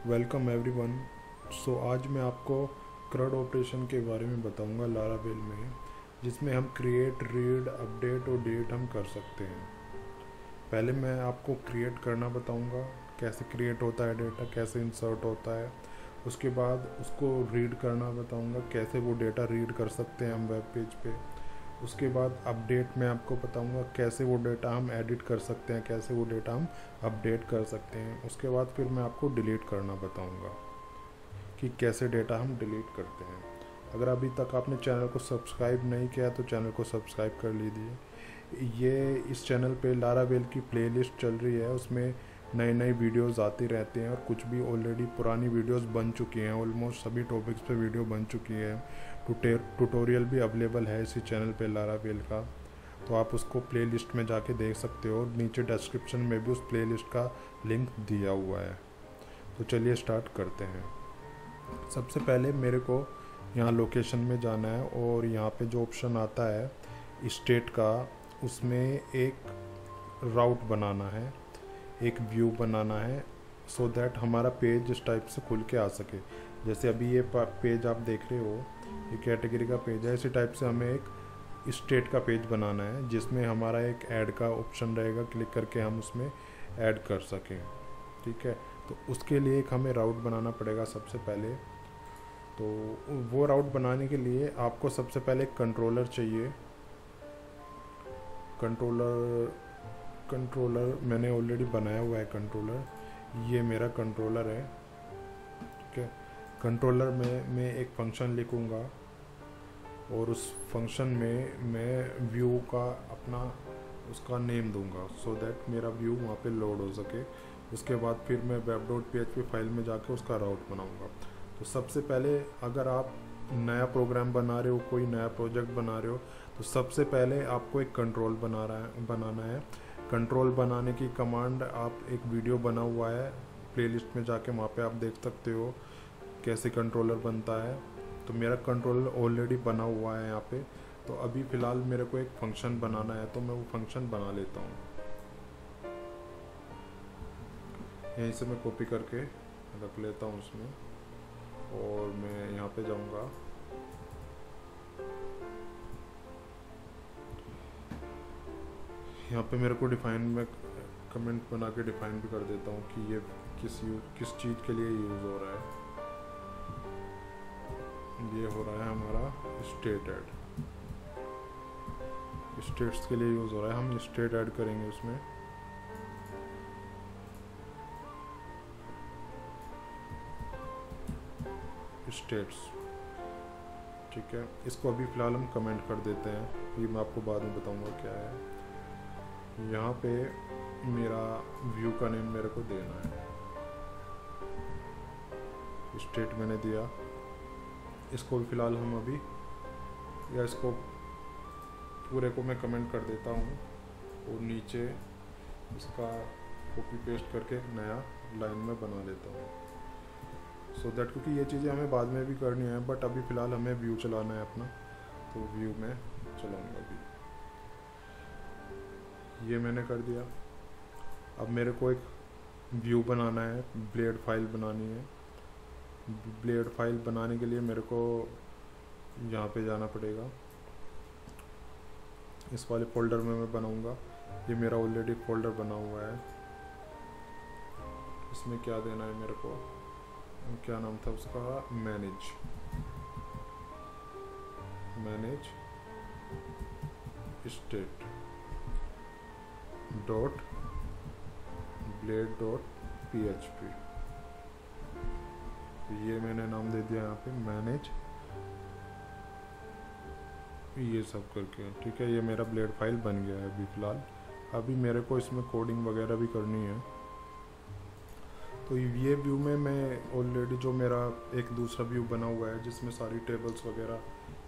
Welcome everyone. आज मैं आपको CRUD ऑपरेशन के बारे में बताऊंगा लारावेल में, जिसमें हम क्रिएट, रीड, अपडेट और डिलीट हम कर सकते हैं। पहले मैं आपको क्रिएट करना बताऊंगा, कैसे क्रिएट होता है डेटा, कैसे इंसर्ट होता है। उसके बाद उसको रीड करना बताऊंगा, कैसे वो डेटा रीड कर सकते हैं हम वेब पेज पे। उसके बाद अपडेट में आपको बताऊंगा कैसे वो डेटा हम एडिट कर सकते हैं, कैसे वो डेटा हम अपडेट कर सकते हैं। उसके बाद फिर मैं आपको डिलीट करना बताऊंगा कि कैसे डेटा हम डिलीट करते हैं। अगर अभी तक आपने चैनल को सब्सक्राइब नहीं किया तो चैनल को सब्सक्राइब कर लीजिए। ये इस चैनल पे लारावेल की प्लेलिस्ट चल रही है, उसमें नए नए वीडियोस आते रहते हैं और कुछ भी ऑलरेडी पुरानी वीडियोस बन चुकी हैं। ऑलमोस्ट सभी टॉपिक्स पे वीडियो बन चुकी है। ट्यूटोरियल भी अवेलेबल है इसी चैनल पे लारावेल का, तो आप उसको प्लेलिस्ट में जाके देख सकते हो। और नीचे डिस्क्रिप्शन में भी उस प्लेलिस्ट का लिंक दिया हुआ है। तो चलिए स्टार्ट करते हैं। सबसे पहले मेरे को यहाँ लोकेशन में जाना है और यहाँ पे जो ऑप्शन आता है स्टेट का, उसमें एक राउट बनाना है, एक व्यू बनाना है, सो दैट हमारा पेज इस टाइप से खुल के आ सके। जैसे अभी ये पेज आप देख रहे हो, ये कैटेगरी का पेज है। इसी टाइप से हमें एक स्टेट का पेज बनाना है जिसमें हमारा एक ऐड का ऑप्शन रहेगा, क्लिक करके हम उसमें ऐड कर सकें। ठीक है, तो उसके लिए एक हमें राउट बनाना पड़ेगा सबसे पहले। तो वो राउट बनाने के लिए आपको सबसे पहले एक कंट्रोलर चाहिए। कंट्रोलर मैंने ऑलरेडी बनाया हुआ है। कंट्रोलर ये मेरा कंट्रोलर है। ठीक है, कंट्रोलर में मैं एक फंक्शन लिखूँगा और उस फंक्शन में मैं व्यू का अपना उसका नेम दूंगा, सो दैट मेरा व्यू वहाँ पे लोड हो सके। उसके बाद फिर मैं web.php फाइल में जाके उसका राउट बनाऊंगा। तो सबसे पहले अगर आप नया प्रोग्राम बना रहे हो, कोई नया प्रोजेक्ट बना रहे हो, तो सबसे पहले आपको एक कंट्रोल बनाना है। कंट्रोल बनाने की कमांड आप एक वीडियो बना हुआ है प्लेलिस्ट में जाके, वहाँ पे आप देख सकते हो कैसे कंट्रोलर बनता है। तो मेरा कंट्रोलर ऑलरेडी बना हुआ है यहाँ पे। तो अभी फ़िलहाल मेरे को एक फंक्शन बनाना है, तो मैं वो फंक्शन बना लेता हूँ। यहीं से मैं कॉपी करके रख लेता हूँ उसमें, और मैं यहाँ पे जाऊँगा। यहाँ पे मेरे को डिफाइन में कमेंट बना के डिफाइन भी कर देता हूँ कि ये किस चीज़ के लिए यूज़ हो रहा है। ये हो रहा है हमारा स्टेट ऐड, स्टेट्स के लिए यूज़ हो रहा है। हम स्टेट ऐड करेंगे उसमें। स्टेट्स, ठीक है। इसको अभी फ़िलहाल हम कमेंट कर देते हैं, ये मैं आपको बाद में बताऊंगा क्या है। यहाँ पे मेरा व्यू का नेम मेरे को देना है, स्टेट मैंने दिया। इसको भी फ़िलहाल हम अभी, या इसको पूरे को मैं कमेंट कर देता हूँ और नीचे इसका कॉपी पेस्ट करके नया लाइन में बना लेता हूँ, सो दैट, क्योंकि ये चीज़ें हमें बाद में भी करनी है, बट अभी फ़िलहाल हमें व्यू चलाना है अपना। तो व्यू में चलाऊँगा अभी। ये मैंने कर दिया। अब मेरे को एक व्यू बनाना है, ब्लेड फाइल बनानी है। ब्लेड फाइल बनाने के लिए मेरे को यहाँ पे जाना पड़ेगा। इस वाले फोल्डर में मैं बनाऊँगा। ये मेरा ऑलरेडी फोल्डर बना हुआ है। इसमें क्या देना है मेरे को, क्या नाम था उसका, manage state dot blade dot PHP। ये मैंने नाम दे दिया यहाँ पे मैनेज, ये सब करके। ठीक है, ये मेरा ब्लेड फाइल बन गया है अभी फ़िलहाल। अभी मेरे को इसमें कोडिंग वगैरह भी करनी है। तो ये व्यू में मैं ऑलरेडी जो मेरा एक दूसरा व्यू बना हुआ है जिसमें सारी टेबल्स वगैरह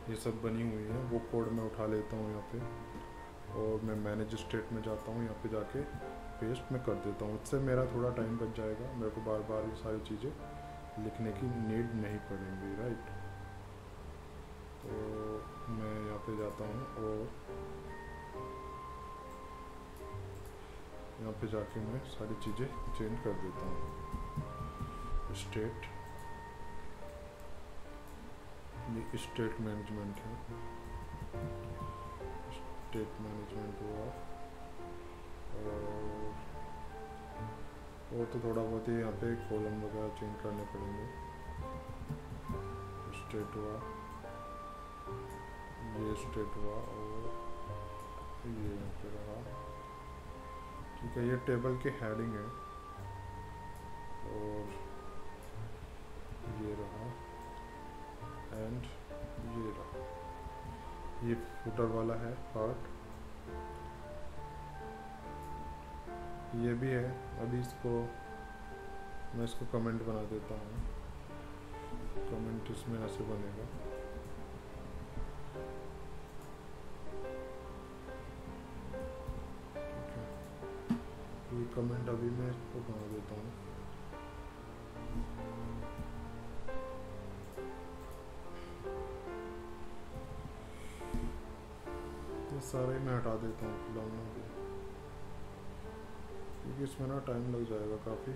ये सब बनी हुई हैं, वो कोड मैं उठा लेता हूँ यहाँ पे, और मैं मैनेज स्टेट में जाता हूँ। यहाँ पे जाके पेस्ट में कर देता हूँ। इससे मेरा थोड़ा टाइम बच जाएगा, मेरे को बार बार ये सारी चीज़ें लिखने की नीड नहीं पड़ेंगी, राइट। तो मैं यहाँ पे जाता हूँ और यहाँ पे जाके मैं सारी चीज़ें चेंज कर देता हूँ। स्टेट, ये स्टेट मैनेजमेंट है, स्टेट मैनेजमेंट हुआ। और तो थोड़ा बहुत ही यहाँ पे कॉलम वगैरह चेंज करने पड़ेंगे। स्टेट हुआ, ये स्टेट हुआ और ये यहाँ पे रहा। ठीक है, ये टेबल की हेडिंग है और ये रहा एंड ये रहा। ये फुटर वाला है पार्ट, ये भी है। अभी इसको मैं इसको कमेंट बना देता हूँ, कमेंट इसमें ऐसे बनेगा। ठीक है, ये कमेंट अभी मैं इसको बना देता हूँ। ये सारे मैं हटा देता हूँ फिलहाल में भी, क्योंकि इसमें ना टाइम लग जाएगा काफ़ी।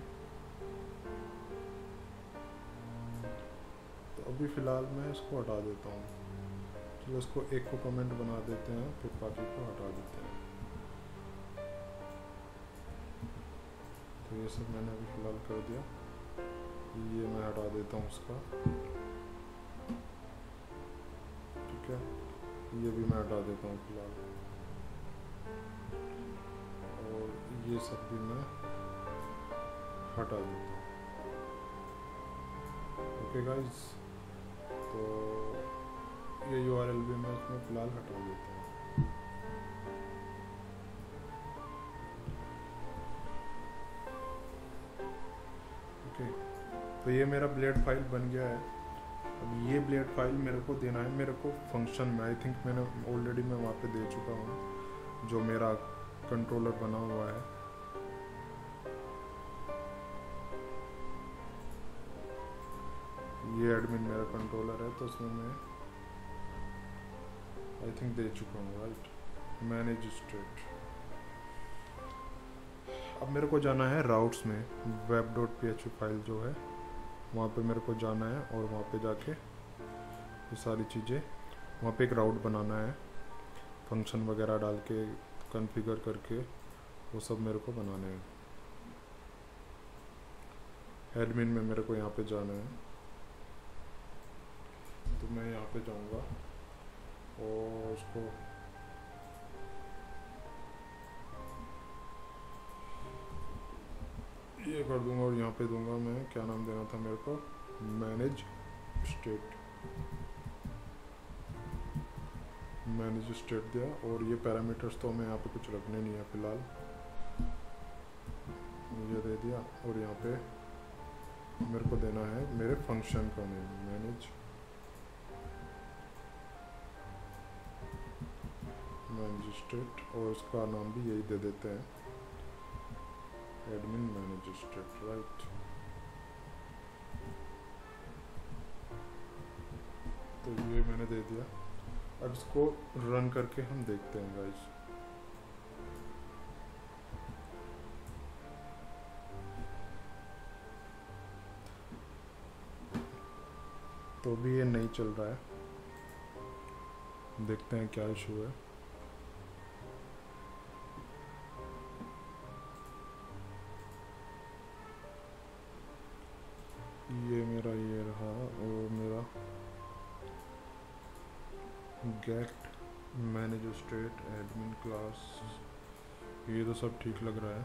तो अभी फ़िलहाल मैं इसको हटा देता हूँ। चलो इसको एक को कमेंट बना देते हैं, फिर बाकी को हटा देते हैं। तो ये सब मैंने अभी फ़िलहाल कर दिया। ये मैं हटा देता हूँ उसका, ठीक है। ये भी मैं हटा देता हूँ फ़िलहाल, और ये सब भी मैं हटा देता हूँ। ओके गाइस, तो ये URL भी मैं इसमें फ़िलहाल हटा देता हूँ। ओके, तो ये मेरा ब्लेड फाइल बन गया है। अब ये ब्लेड फाइल मेरे को देना है मेरे को फंक्शन में। आई थिंक मैंने ऑलरेडी मैं वहाँ पे दे चुका हूँ, जो मेरा कंट्रोलर बना हुआ है। ये एडमिन मेरा कंट्रोलर है, तो उसमें मैं आई थिंक दे चुका हूँ, राइट। Manage state. अब मेरे को जाना है राउट्स में, web.php फाइल जो है वहाँ पे मेरे को जाना है, और वहाँ पे जाके ये सारी चीज़ें, वहाँ पे एक राउट बनाना है, फंक्शन वगैरह डाल के कॉन्फ़िगर करके वो सब मेरे को बनाने हैं। एडमिन में मेरे को यहाँ पे जाना है, तो मैं यहाँ पे जाऊँगा और उसको ये कर दूंगा, और यहाँ पे दूंगा मैं, क्या नाम देना था मेरे को, मैनेज स्टेट। मैनेज स्टेट दिया, और ये पैरामीटर्स तो हमें यहाँ पे कुछ रखने नहीं है फ़िलहाल, ये दे दिया। और यहाँ पे मेरे को देना है मेरे फंक्शन का नेम, मैनेज स्टेट, और उसका नाम भी यही दे देते हैं, एडमिन मैनेज स्टेट, राइट। तो ये मैंने दे दिया। अब इसको रन करके हम देखते हैं गाइस। तो भी ये नहीं चल रहा है, देखते हैं क्या इशू है। ये मेरा ये रहा, और मेरा get manage state admin class, ये तो सब ठीक लग रहा है।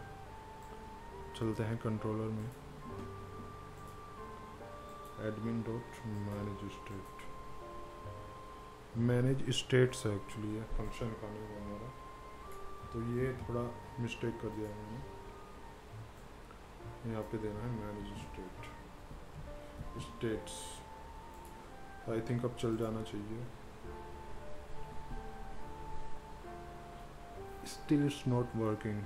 चलते हैं कंट्रोलर में, admin dot manage state. Manage states है एक्चुअली, ये फंक्शन का नहीं है हमारा, तो ये थोड़ा मिस्टेक कर दिया मैंने। यहाँ पे देना है manage state states. I think अब चल जाना चाहिए। स्टिल इट्स नॉट वर्किंग,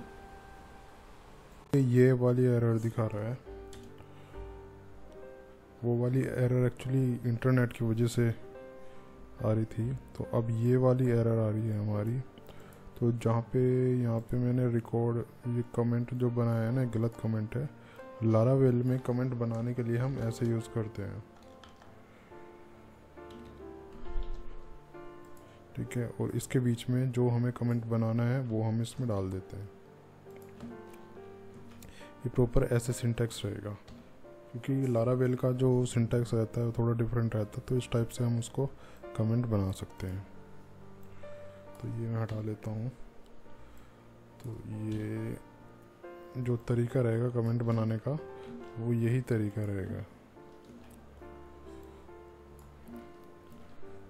ये वाली एरर दिखा रहा है। वो वाली एरर एक्चुअली इंटरनेट की वजह से आ रही थी, तो अब ये वाली एरर आ रही है हमारी। तो जहाँ पे यहाँ पे मैंने रिकॉर्ड, ये कमेंट जो बनाया है ना, गलत कमेंट है, लारावेल में कमेंट बनाने के लिए हम ऐसे यूज़ करते हैं, ठीक है। और इसके बीच में जो हमें कमेंट बनाना है वो हम इसमें डाल देते हैं। ये प्रॉपर ऐसे सिंटैक्स रहेगा, क्योंकि लारावेल का जो सिंटैक्स रहता है थोड़ा डिफरेंट रहता है, तो इस टाइप से हम उसको कमेंट बना सकते हैं। तो ये मैं हटा लेता हूँ। तो ये जो तरीका रहेगा कमेंट बनाने का वो यही तरीका रहेगा,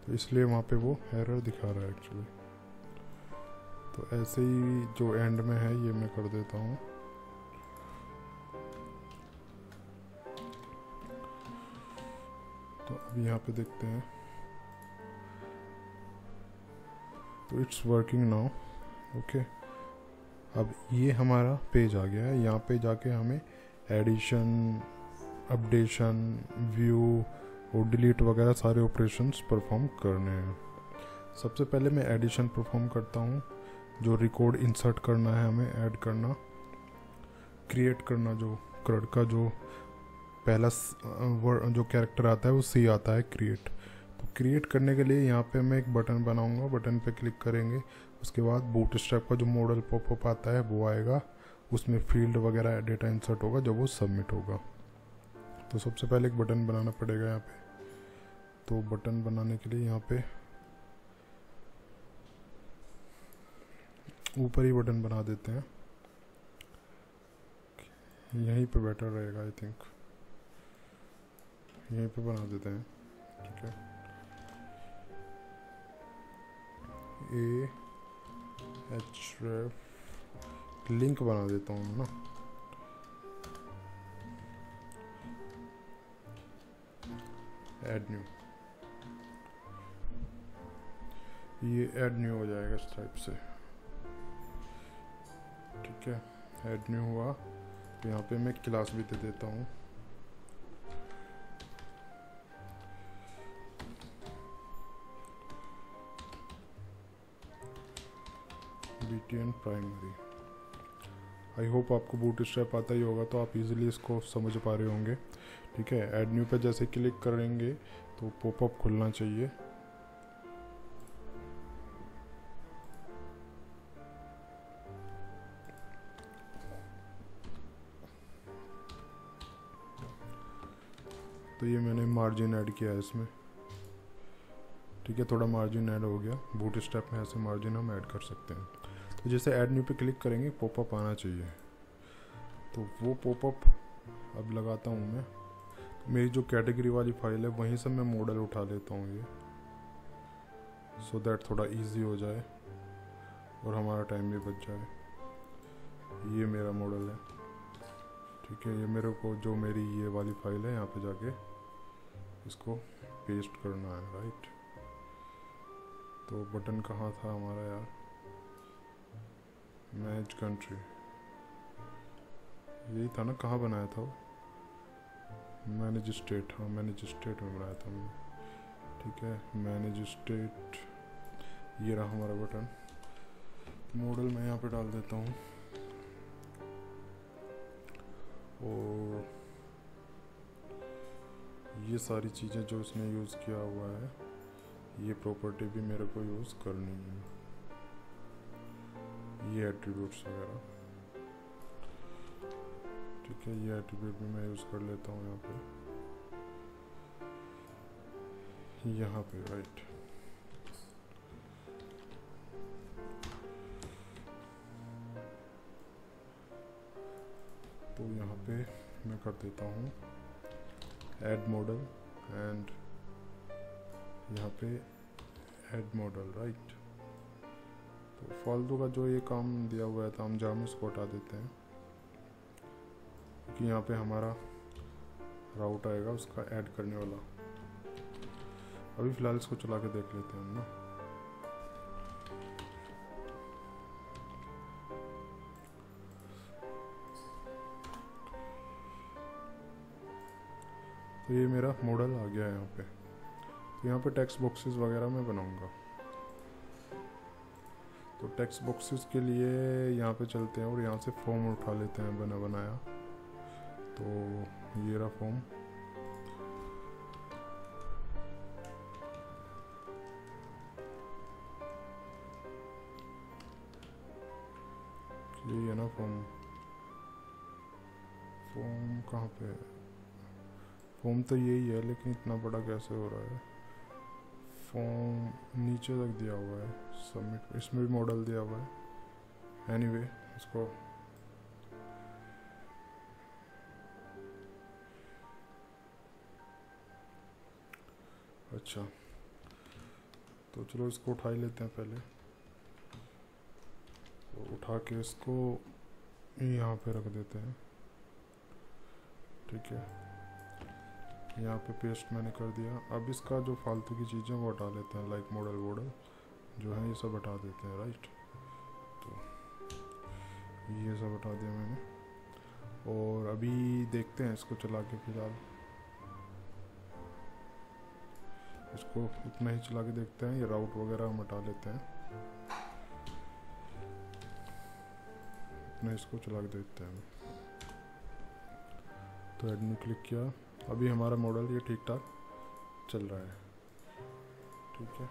तो इसलिए वहाँ पे वो एरर दिखा रहा है एक्चुअली। तो ऐसे ही जो एंड में है ये मैं कर देता हूँ। तो अब यहाँ पे देखते हैं, तो इट्स वर्किंग नाउ, ओके। अब ये हमारा पेज आ गया है। यहाँ पे जाके हमें एडिशन, अपडेशन, व्यू और डिलीट वगैरह सारे ऑपरेशंस परफॉर्म करने हैं। सबसे पहले मैं एडिशन परफॉर्म करता हूँ। जो रिकॉर्ड इंसर्ट करना है हमें, ऐड करना, क्रिएट करना, जो क्रड का जो पहला वर्ड जो कैरेक्टर आता है वो सी आता है, क्रिएट। तो क्रिएट करने के लिए यहाँ पे मैं एक बटन बनाऊंगा, बटन पे क्लिक करेंगे, उसके बाद बूटस्ट्रैप का जो मॉडल पॉपअप आता है वो आएगा, उसमें फील्ड वगैरह डेटा इंसर्ट होगा जब वो सबमिट होगा। तो सबसे पहले एक बटन बनाना पड़ेगा यहाँ पे। तो बटन बनाने के लिए यहाँ पे ऊपर ही बटन बना देते हैं, यहीं पे बेटर रहेगा आई थिंक, यहीं पे बना देते हैं, ठीक है। href लिंक बना देता हूँ ना, ऐड न्यू, ये ऐड न्यू हो जाएगा इस टाइप से, ठीक है। ऐड न्यू हुआ। तो यहाँ पे मैं क्लास भी दे देता हूँ, BTN प्राइमरी। आई होप आपको बूटस्ट्रैप आता ही होगा, तो आप इजीली इसको समझ पा रहे होंगे, ठीक है। ऐड न्यू पे जैसे क्लिक करेंगे तो पॉपअप खुलना चाहिए। तो ये मैंने मार्जिन ऐड किया है इसमें, ठीक है। थोड़ा मार्जिन ऐड हो गया, बूटस्ट्रैप में ऐसे मार्जिन हम ऐड कर सकते हैं। तो जैसे ऐड न्यू पे क्लिक करेंगे पॉपअप आना चाहिए, तो वो पॉपअप अब लगाता हूँ मैं। मेरी जो कैटेगरी वाली फाइल है वहीं से मैं मॉडल उठा लेता हूँ ये, सो दैट थोड़ा इजी हो जाए और हमारा टाइम भी बच जाए। ये मेरा मॉडल है, ठीक है। ये मेरे को जो मेरी ये वाली फाइल है यहाँ पे जाके इसको पेस्ट करना है, राइट। तो बटन कहाँ था हमारा यार, मैच कंट्री, यही था ना, कहाँ बनाया था वो, मैनेज स्टेट, हाँ मैनेज स्टेट में बनाया था मैंने, ठीक है। मैनेज स्टेट, ये रहा हमारा बटन। मॉडल मैं यहाँ पे डाल देता हूँ, और ये सारी चीज़ें जो इसने यूज़ किया हुआ है ये प्रॉपर्टी भी मेरे को यूज़ करनी है, ये एट्रीब्यूट्स वगैरह, ठीक है। ये एट्रीब्यूट भी मैं यूज़ कर लेता हूँ यहाँ पे, राइट। तो यहाँ पे मैं कर देता हूँ ऐड मॉडल, एंड यहाँ पे ऐड मॉडल, राइट। तो फालतू का जो ये काम दिया हुआ है हम जाम इसको हटा देते हैं, क्योंकि यहाँ पे हमारा राउट आएगा उसका ऐड करने वाला। अभी फ़िलहाल इसको चला के देख लेते हैं हम ना। तो ये मेरा मॉडल आ गया है यहाँ पे। तो यहाँ पे टेक्स्ट बॉक्सेस वगैरह मैं बनाऊंगा। तो टेक्स्ट बॉक्सेस के लिए यहाँ पे चलते हैं और यहाँ से फॉर्म उठा लेते हैं बना बनाया। तो ये रहा फॉर्म। यही है ना फॉर्म। फॉर्म कहाँ पे है? फॉर्म तो यही है, लेकिन इतना बड़ा कैसे हो रहा है? फॉर्म नीचे तक दिया हुआ है, सबमिट, इसमें भी मॉडल दिया हुआ है। एनीवे इसको अच्छा, तो चलो इसको उठा ही लेते हैं पहले। तो उठा के इसको यहाँ पे रख देते हैं। ठीक है, यहाँ पे पेस्ट मैंने कर दिया। अब इसका जो फालतू की चीज़ें वो हटा लेते हैं, लाइक मॉडल जो है ये सब हटा देते हैं, राइट। तो ये सब हटा दिया मैंने, और अभी देखते हैं इसको चला के। फिलहाल इसको इतना ही चला के देखते हैं। ये राउट वगैरह हम हटा लेते हैं, इतना इसको चला के देखते हैं। तो ऐड में क्लिक किया, अभी हमारा मॉडल ये ठीक ठाक चल रहा है। ठीक है,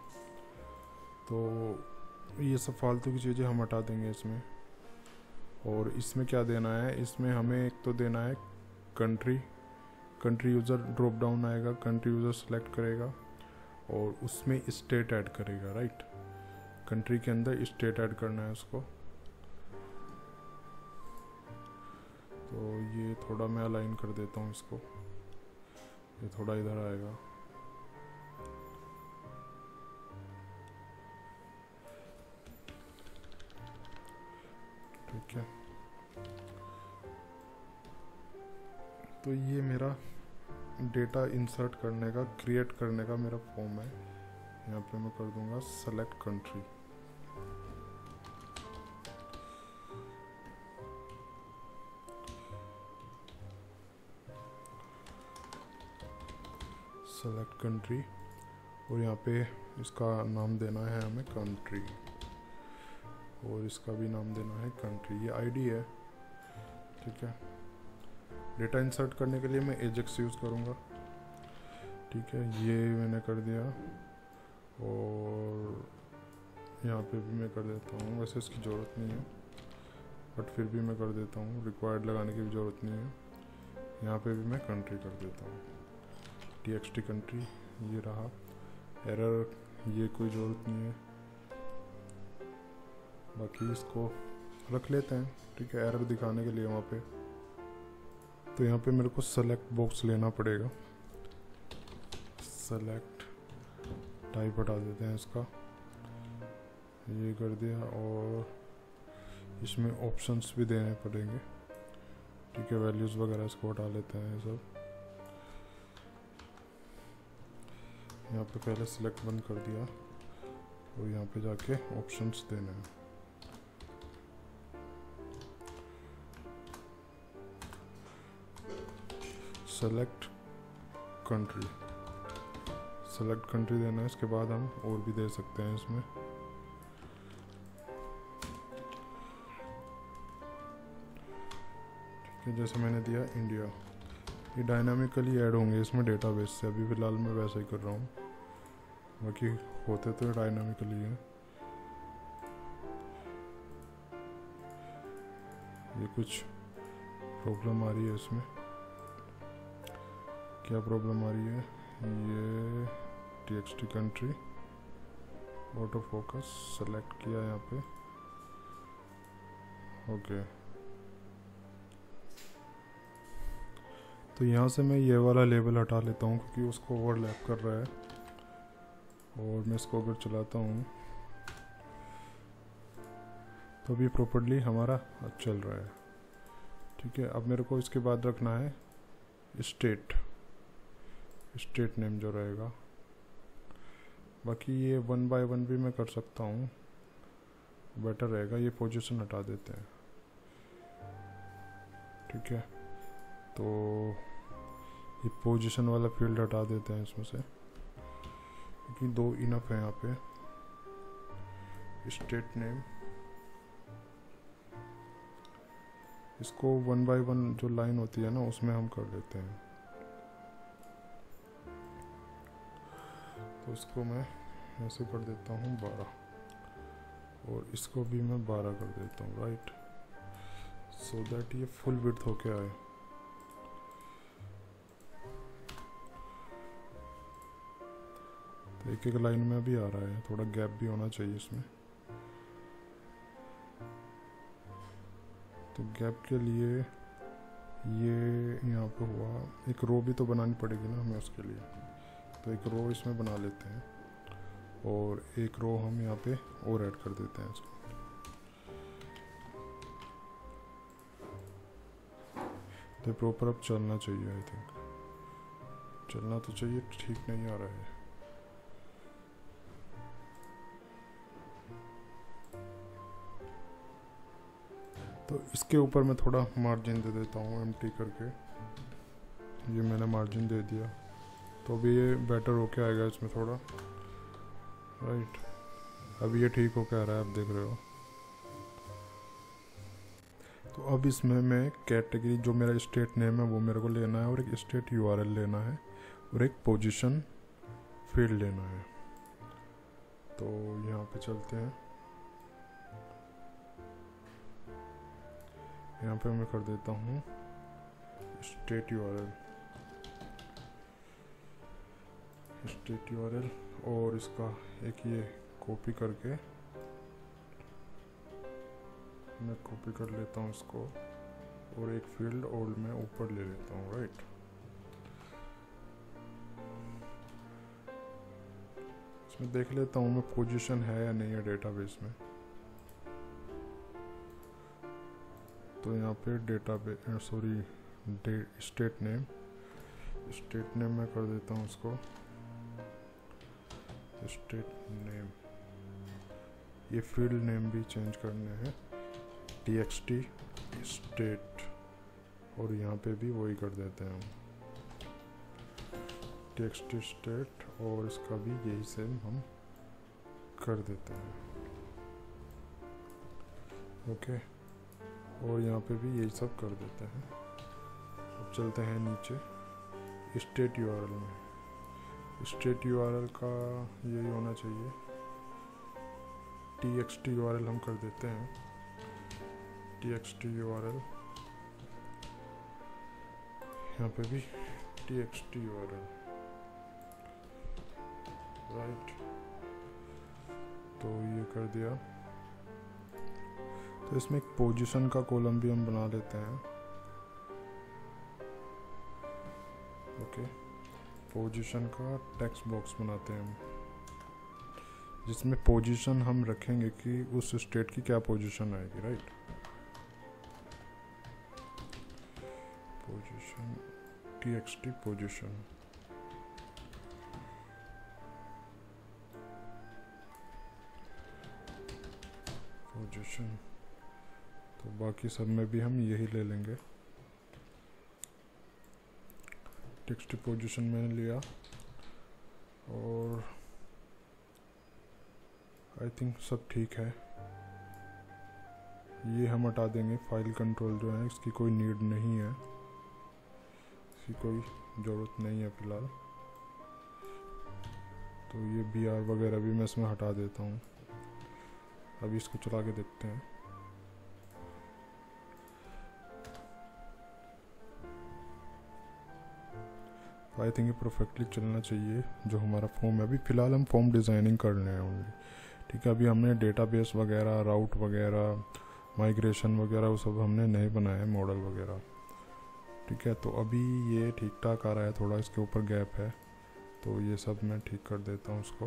तो ये सब फालतू की चीज़ें हम हटा देंगे इसमें। और इसमें क्या देना है, इसमें हमें एक तो देना है कंट्री यूज़र ड्रॉप डाउन आएगा, कंट्री यूज़र सेलेक्ट करेगा और उसमें स्टेट ऐड करेगा, राइट। कंट्री के अंदर स्टेट ऐड करना है उसको। तो ये थोड़ा मैं अलाइन कर देता हूँ इसको, ये थोड़ा इधर आएगा। ठीक है, तो ये मेरा डेटा इंसर्ट करने का, क्रिएट करने का मेरा फॉर्म है। यहाँ पे मैं कर दूंगा सेलेक्ट कंट्री। सेलेक्ट कंट्री, और यहाँ पे इसका नाम देना है हमें कंट्री, और इसका भी नाम देना है कंट्री। ये आईडी है। ठीक है, डेटा इंसर्ट करने के लिए मैं एजेक्स यूज़ करूँगा। ठीक है, ये मैंने कर दिया, और यहाँ पे भी मैं कर देता हूँ। वैसे इसकी ज़रूरत नहीं है, बट फिर भी मैं कर देता हूँ, रिक्वायर्ड लगाने की भी ज़रूरत नहीं है। यहाँ पे भी मैं कंट्री कर देता हूँ, txt कंट्री। ये रहा एरर, ये कोई ज़रूरत नहीं है, बाकी इसको रख लेते हैं। ठीक है, एरर दिखाने के लिए वहाँ पे। तो यहाँ पे मेरे को सेलेक्ट बॉक्स लेना पड़ेगा। सेलेक्ट टाइप हटा देते हैं इसका, ये कर दिया, और इसमें ऑप्शंस भी देने पड़ेंगे। ठीक है, वैल्यूज़ वगैरह इसको हटा लेते हैं सब। यहाँ पे पहले सिलेक्ट बंद कर दिया, और यहाँ पे जाके ऑप्शंस देने हैं। सेलेक्ट कंट्री, सेलेक्ट कंट्री देना है। इसके बाद हम और भी दे सकते हैं इसमें। ठीक है, जैसे मैंने दिया इंडिया। ये डायनामिकली ऐड होंगे इसमें डेटाबेस से। अभी फ़िलहाल मैं वैसा ही कर रहा हूँ, बाकी होते तो डायनामिकली है। ये कुछ प्रॉब्लम आ रही है इसमें। क्या प्रॉब्लम आ रही है? ये txt country auto focus select किया यहाँ पे। ओके, तो यहाँ से मैं ये वाला लेबल हटा लेता हूँ क्योंकि उसको ओवरलैप कर रहा है। और मैं इसको अगर चलाता हूँ तो भी प्रॉपर्ली हमारा चल रहा है। ठीक है, अब मेरे को इसके बाद रखना है स्टेट नेम जो रहेगा। बाकी ये 1 बाय 1 भी मैं कर सकता हूँ, बेटर रहेगा। ये पोजीशन हटा देते हैं। ठीक है, तो ये पोजीशन वाला फील्ड हटा देते हैं इसमें से, क्योंकि 2 इनफ है यहाँ पे। स्टेट नेम इसको 1 बाय 1 जो लाइन होती है ना उसमें हम कर लेते हैं। तो इसको मैं ऐसे कर देता हूँ 12 और इसको भी मैं 12 कर देता हूँ, राइट, सो दैट ये फुल विड्थ होके आए। तो एक एक लाइन में भी आ रहा है, थोड़ा गैप भी होना चाहिए इसमें। तो गैप के लिए ये यहाँ पे हुआ, एक रो भी तो बनानी पड़ेगी ना हमें उसके लिए। तो एक रो इसमें बना लेते हैं और एक रो हम यहाँ पे और ऐड कर देते हैं इसको। तो प्रॉपर अब चलना चाहिए, आई थिंक चलना तो चाहिए, ठीक नहीं आ रहा है। तो इसके ऊपर मैं थोड़ा मार्जिन दे देता हूँ एम्प्टी करके, ये मैंने मार्जिन दे दिया। तो अभी ये बेटर होके आएगा इसमें थोड़ा, राइट। अभी ये ठीक होके आ रहा है, आप देख रहे हो। तो अब इसमें मैं कैटेगरी, जो मेरा स्टेट नेम है वो मेरे को लेना है, और एक स्टेट यूआरएल लेना है, और एक पोजीशन फील्ड लेना है। तो यहाँ पे चलते हैं, यहाँ पे मैं कर देता हूँ स्टेट यूआरएल, और इसका एक ये कॉपी करके मैं कॉपी कर लेता हूँ इसको, और एक फील्ड और मैं ऊपर ले लेता हूँ, राइट। इसमें देख लेता हूँ मैं पोजीशन है या नहीं है डेटाबेस में। तो यहाँ पे स्टेट नेम मैं कर देता हूँ उसको स्टेट नेम। ये फील्ड नेम भी चेंज करने हैं, txt स्टेट, और यहाँ पे भी वही कर देते हैं हम txt स्टेट, और इसका भी यही सेम हम कर देते हैं, ओके। और यहाँ पे भी यही सब कर देते हैं। अब चलते हैं नीचे स्टेट यूआरएल में। स्टेट यूआरएल का यही होना चाहिए, txt यूआरएल हम कर देते हैं, txt यूआरएल, यहाँ पे भी txt यूआरएल, राइट। तो ये कर दिया। तो इसमें एक पोजीशन का कॉलम भी हम बना लेते हैं, ओके। पोजीशन का टेक्स्ट बॉक्स बनाते हैं हम, जिसमें पोजीशन हम रखेंगे कि उस स्टेट की क्या पोजीशन आएगी, राइट। पोजीशन txt पोजीशन, तो बाकी सब में भी हम यही ले लेंगे। टेक्स्ट पोजीशन मैंने लिया, और आई थिंक सब ठीक है। ये हम हटा देंगे, फाइल कंट्रोल जो है इसकी कोई नीड नहीं है, इसकी कोई ज़रूरत नहीं है फ़िलहाल। तो ये BR वगैरह भी मैं इसमें हटा देता हूँ। अभी इसको चला के देखते हैं। आई थिंक ये परफेक्टली चलना चाहिए जो हमारा फॉर्म है। अभी फ़िलहाल हम फॉर्म डिज़ाइनिंग कर रहे हैं ओनली, ठीक है। अभी हमने डेटाबेस वगैरह, राउट वगैरह, माइग्रेशन वगैरह वो सब हमने नहीं बनाया है, मॉडल वगैरह, ठीक है। तो अभी ये ठीक ठाक आ रहा है, थोड़ा इसके ऊपर गैप है, तो ये सब मैं ठीक कर देता हूँ उसको।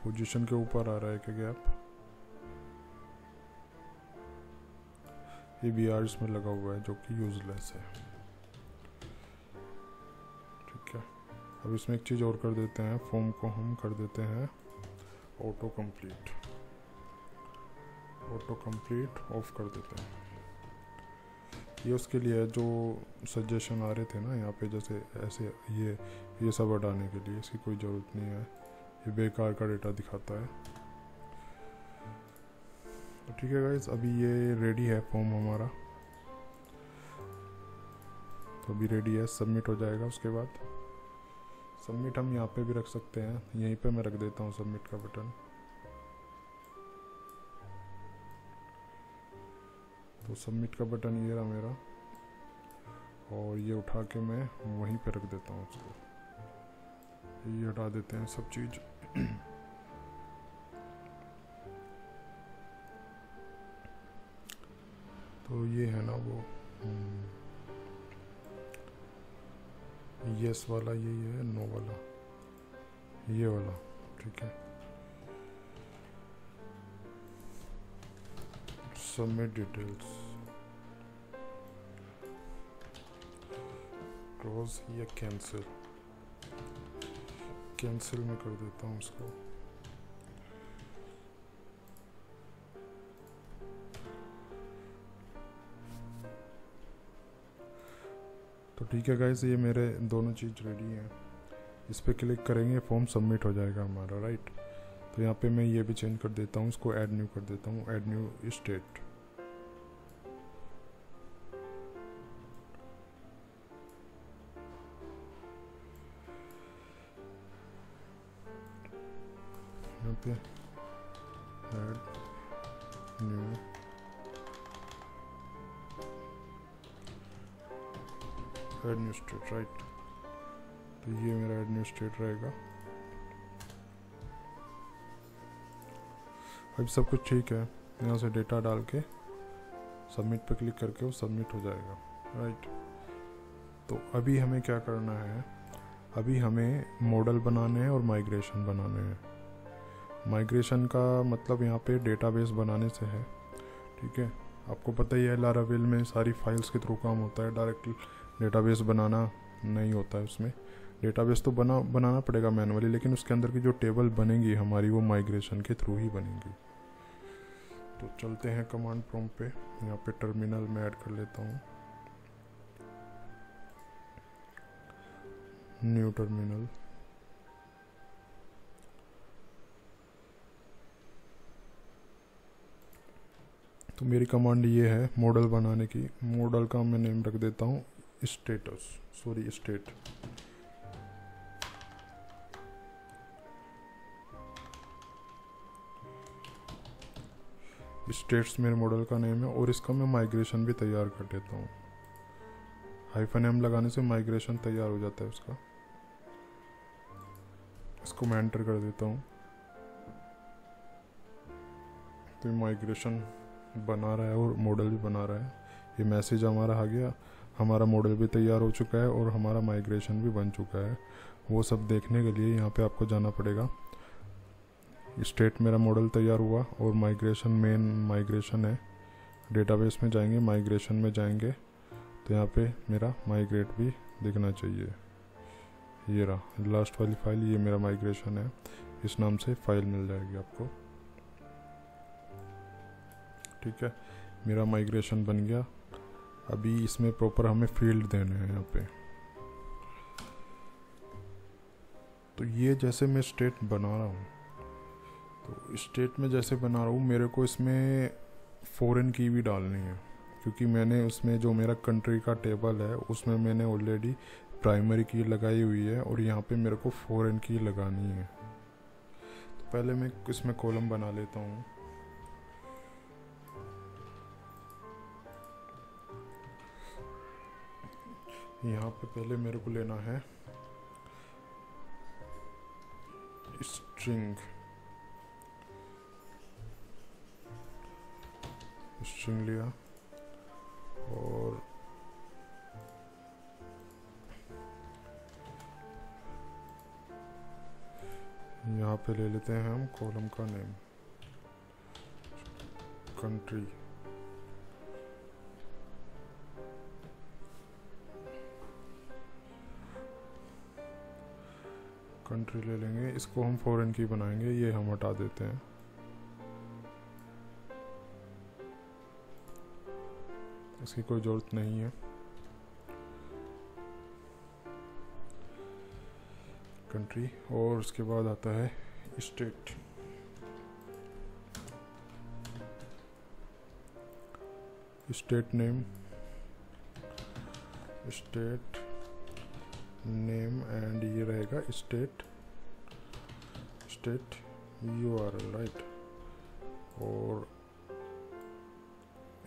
पोजीशन के ऊपर आ रहा है क्या गैप, ये BR इसमें लगा हुआ है जो कि यूजलेस है, ठीक है। अब इसमें एक चीज़ और कर देते हैं, फॉर्म को हम कर देते हैं ऑटो कंप्लीट ऑफ कर देते हैं। ये उसके लिए है जो सजेशन आ रहे थे ना यहाँ पे, जैसे ऐसे ये सब हटाने के लिए, इसकी कोई ज़रूरत नहीं है, ये बेकार का डेटा दिखाता है। तो ठीक है गाइस, अभी ये रेडी है फॉर्म हमारा, तो अभी रेडी है, सबमिट हो जाएगा। उसके बाद सबमिट हम यहाँ पे भी रख सकते हैं, यहीं पे मैं रख देता हूँ सबमिट का बटन। तो सबमिट का बटन ये रहा मेरा, और ये उठा के मैं वहीं पे रख देता हूँ उसको, ये हटा देते हैं सब चीज़। तो ये है ना वो यस वाला, ये है नो वाला, ये वाला, ठीक है। सबमिट डिटेल्स, क्लोज या कैंसिल, कैंसिल में कर देता हूँ इसको। तो ठीक है गाइस, ये मेरे दोनों चीज़ रेडी हैं। इस पर क्लिक करेंगे, फॉर्म सबमिट हो जाएगा हमारा, राइट। तो यहाँ पे मैं ये भी चेंज कर देता हूँ, इसको ऐड न्यू कर देता हूँ, ऐड न्यू स्टेट। यहाँ पे ऐड न्यू स्टेट, राइट। तो ये मेरा ऐड न्यू स्टेट रहेगा। अब सब कुछ ठीक है, यहाँ से डेटा डाल के सबमिट पे क्लिक करके वो सबमिट हो जाएगा, राइट। तो अभी हमें क्या करना है, अभी हमें मॉडल बनाने हैं और माइग्रेशन बनाने हैं। माइग्रेशन का मतलब यहाँ पे डेटाबेस बनाने से है, ठीक है। आपको पता ही है लारावेल में सारी फाइल्स के थ्रू काम होता है, डायरेक्ट डेटाबेस बनाना नहीं होता है। उसमें डेटाबेस तो बनाना पड़ेगा मैनुअली, लेकिन उसके अंदर की जो टेबल बनेंगी हमारी वो माइग्रेशन के थ्रू ही बनेंगी। तो चलते हैं कमांड प्रॉम्प्ट पे, यहाँ पे टर्मिनल में ऐड कर लेता हूँ, न्यू टर्मिनल। तो मेरी कमांड ये है मॉडल बनाने की। मॉडल का मैं नेम रख देता हूँ स्टेट। स्टेट्स मेरे मॉडल का नेम है, और इसका मैं माइग्रेशन भी तैयार कर देता हूँ। हाइफन एम लगाने से माइग्रेशन तैयार हो जाता है उसका। इसको मैं एंटर कर देता हूँ, तो माइग्रेशन बना रहा है और मॉडल भी बना रहा है। ये मैसेज हमारा आ गया, हमारा मॉडल भी तैयार हो चुका है और हमारा माइग्रेशन भी बन चुका है। वो सब देखने के लिए यहाँ पे आपको जाना पड़ेगा। स्टेट मेरा मॉडल तैयार हुआ और माइग्रेशन मेन माइग्रेशन है। डेटाबेस में जाएंगे, माइग्रेशन में जाएंगे, तो यहाँ पे मेरा माइग्रेट भी दिखना चाहिए। ये रहा लास्ट वाली फाइल, ये मेरा माइग्रेशन है। इस नाम से फाइल मिल जाएगी आपको, ठीक है। मेरा माइग्रेशन बन गया। अभी इसमें प्रॉपर हमें फील्ड देने हैं यहाँ पे। तो ये जैसे मैं स्टेट बना रहा हूँ, तो स्टेट में जैसे बना रहा हूँ, मेरे को इसमें फॉरेन की भी डालनी है, क्योंकि मैंने उसमें जो मेरा कंट्री का टेबल है उसमें मैंने ऑलरेडी प्राइमरी की लगाई हुई है, और यहाँ पे मेरे को फॉरेन की लगानी है। तो पहले मैं इसमें कॉलम बना लेता हूँ। यहाँ पे पहले मेरे को लेना है स्ट्रिंग लिया, और यहाँ पे ले लेते हैं हम कॉलम का नेम कंट्री। कंट्री ले लेंगे, इसको हम फॉरेन की बनाएंगे, ये हम हटा देते हैं। इसकी कोई ज़रूरत नहीं है। कंट्री, और उसके बाद आता है स्टेट। स्टेट नेम एंड ये रहेगा स्टेट URL, राइट। और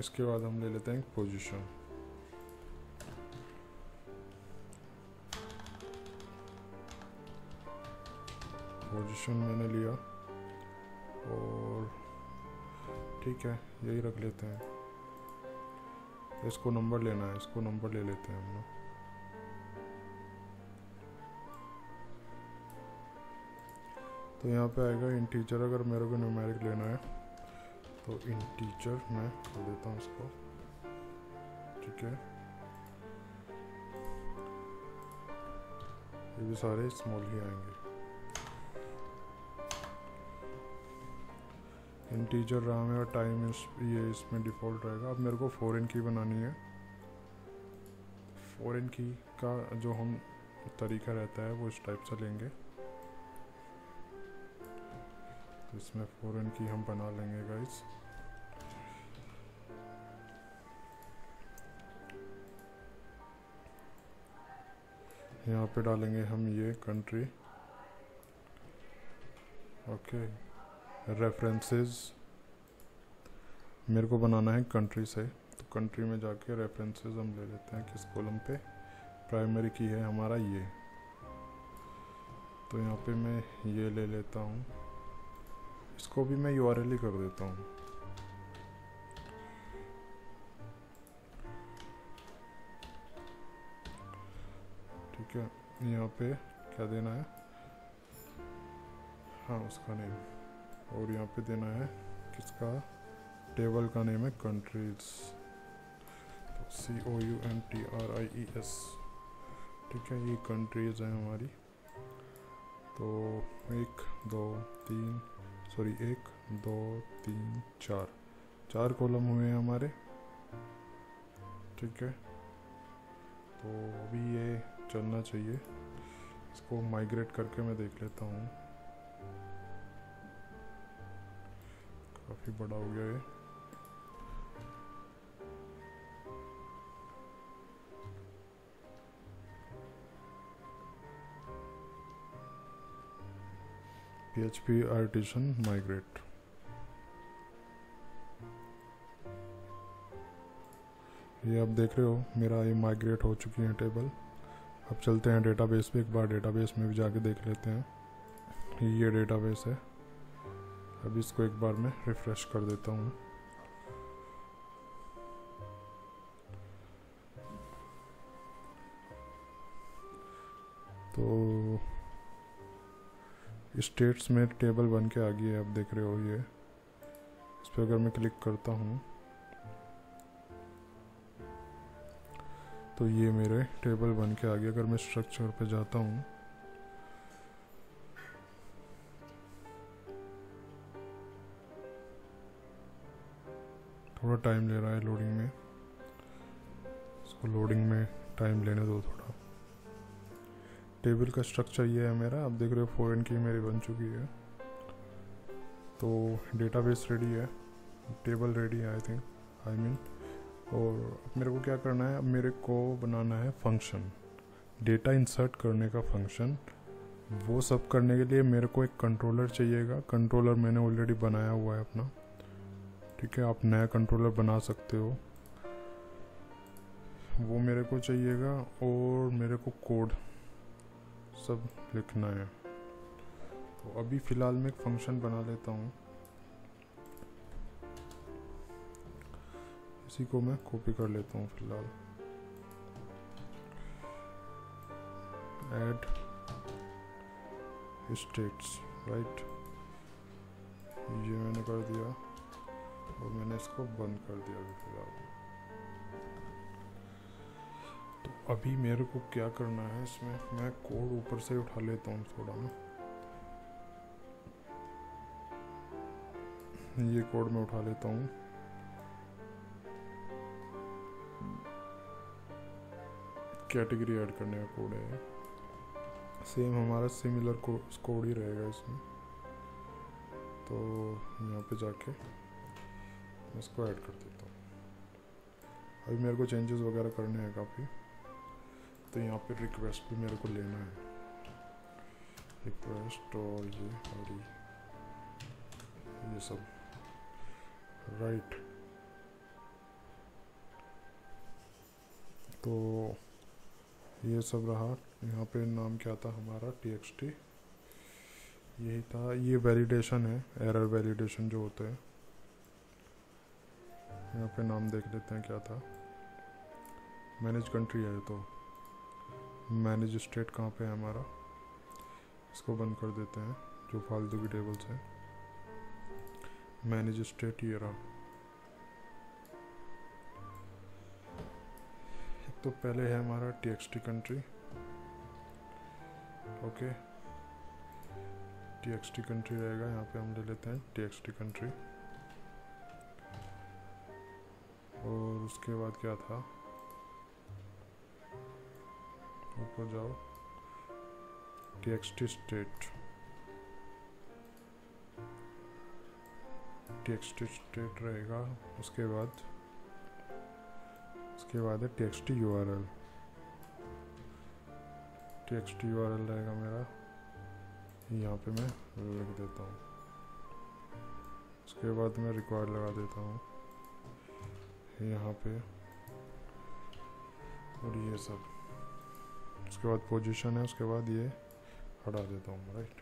इसके बाद हम ले लेते हैं पोजीशन। मैंने लिया और ठीक है, यही रख लेते हैं। इसको नंबर लेना है, इसको नंबर ले लेते हैं हम लोग। तो यहाँ पे आएगा इंटीजर। अगर मेरे को न्यूमेरिक लेना है तो इंटीजर मैं कर देता हूँ इसको, ठीक है। ये भी सारे स्मॉल ही आएंगे। इंटीजर रहा मेरा, टाइम ये इसमें डिफ़ॉल्ट रहेगा। अब मेरे को फॉरेन की बनानी है। फॉरेन की का जो हम तरीका रहता है वो इस टाइप से लेंगे। तो इसमें फॉरेन की हम बना लेंगे गाइस। यहाँ पे डालेंगे हम ये कंट्री, ओके। रेफरेंसेस मेरे को बनाना है कंट्री से, तो कंट्री में जाके रेफरेंसेस हम ले लेते हैं किस कॉलम पे। प्राइमरी की है हमारा ये, तो यहाँ पे मैं ये ले लेता हूँ। इसको भी मैं URL ही कर देता हूँ। ठीक है, यहाँ पे क्या देना है, हाँ उसका नेम, और यहाँ पे देना है किसका, टेबल का नेम है कंट्रीज, तो COUNTRIES, ठीक है। ये कंट्रीज है हमारी। तो 1 2 3 4 कॉलम हुए हैं हमारे, ठीक है। तो अभी ये चलना चाहिए। इसको माइग्रेट करके मैं देख लेता हूँ। काफ़ी बड़ा हो गया ये। PHP artisan migrate. ये आप देख रहे हो मेरा ये माइग्रेट हो चुकी है टेबल। अब चलते हैं डेटाबेस पे। एक बार डेटाबेस में भी जाके देख लेते हैं। ये डेटाबेस है। अब इसको एक बार मैं रिफ्रेश कर देता हूँ। तो स्टेट्स में टेबल बन के आ गई है, आप देख रहे हो ये। इस पर अगर मैं क्लिक करता हूँ तो ये मेरे टेबल बन के आ गया। अगर मैं स्ट्रक्चर पे जाता हूँ थोड़ा टाइम ले रहा है लोडिंग में, इसको लोडिंग में टाइम लेने दो थोड़ा। टेबल का स्ट्रक्चर ये है मेरा। आप देख रहे हो फॉरेन की मेरी बन चुकी है। तो डेटाबेस रेडी है, टेबल रेडी है आई मीन। और अब मेरे को क्या करना है, अब मेरे को बनाना है फंक्शन, डेटा इंसर्ट करने का फंक्शन। वो सब करने के लिए मेरे को एक कंट्रोलर चाहिएगा। कंट्रोलर मैंने ऑलरेडी बनाया हुआ है अपना, ठीक है। आप नया कंट्रोलर बना सकते हो, वो मेरे को चाहिएगा। और मेरे को कोड सब लिखना है। तो अभी फ़िलहाल मैं एक फंक्शन बना लेता हूँ। इसी को मैं कॉपी कर लेता हूँ फ़िलहाल। ऐड स्टेट्स, राइट, ये मैंने कर दिया और मैंने इसको बंद कर दिया अभी फ़िलहाल। तो अभी मेरे को क्या करना है, इसमें मैं कोड ऊपर से उठा लेता हूँ थोड़ा ना। ये कोड मैं उठा लेता हूँ। कैटेगरी ऐड करने का कोड है, सेम हमारा सिमिलर कोड ही रहेगा इसमें। तो यहाँ पे जाके मैं इसको ऐड कर देता हूँ। अभी मेरे को चेंजेस वगैरह करने हैं काफ़ी, तो यहाँ पे रिक्वेस्ट भी मेरे को लेना है, रिक्वेस्ट और ये सब राइट। तो ये सब रहा। यहाँ पे नाम क्या था हमारा, txt, यही था। ये वैलिडेशन है, एरर वैलिडेशन जो होते हैं। यहाँ पे नाम देख लेते हैं क्या था, मैनेज कंट्री है, तो मैनेज स्टेट कहाँ पे है हमारा, इसको बंद कर देते हैं जो फालतू की टेबल्स हैं। मैनेज स्टेट ये रहा। तो पहले है हमारा txt country, okay, txt country रहेगा। यहाँ पे हम ले लेते हैं txt कंट्री, और उसके बाद क्या था, ऊपर जाओ, txt स्टेट, txt स्टेट रहेगा। उसके बाद है txt url, txt url रहेगा मेरा, यहाँ पे मैं लिख देता हूँ। उसके बाद मैं रिक्वायर्ड लगा देता हूँ यहाँ पे, और ये सब। उसके बाद पोजीशन है, उसके बाद ये हटा देता हूँ, राइट।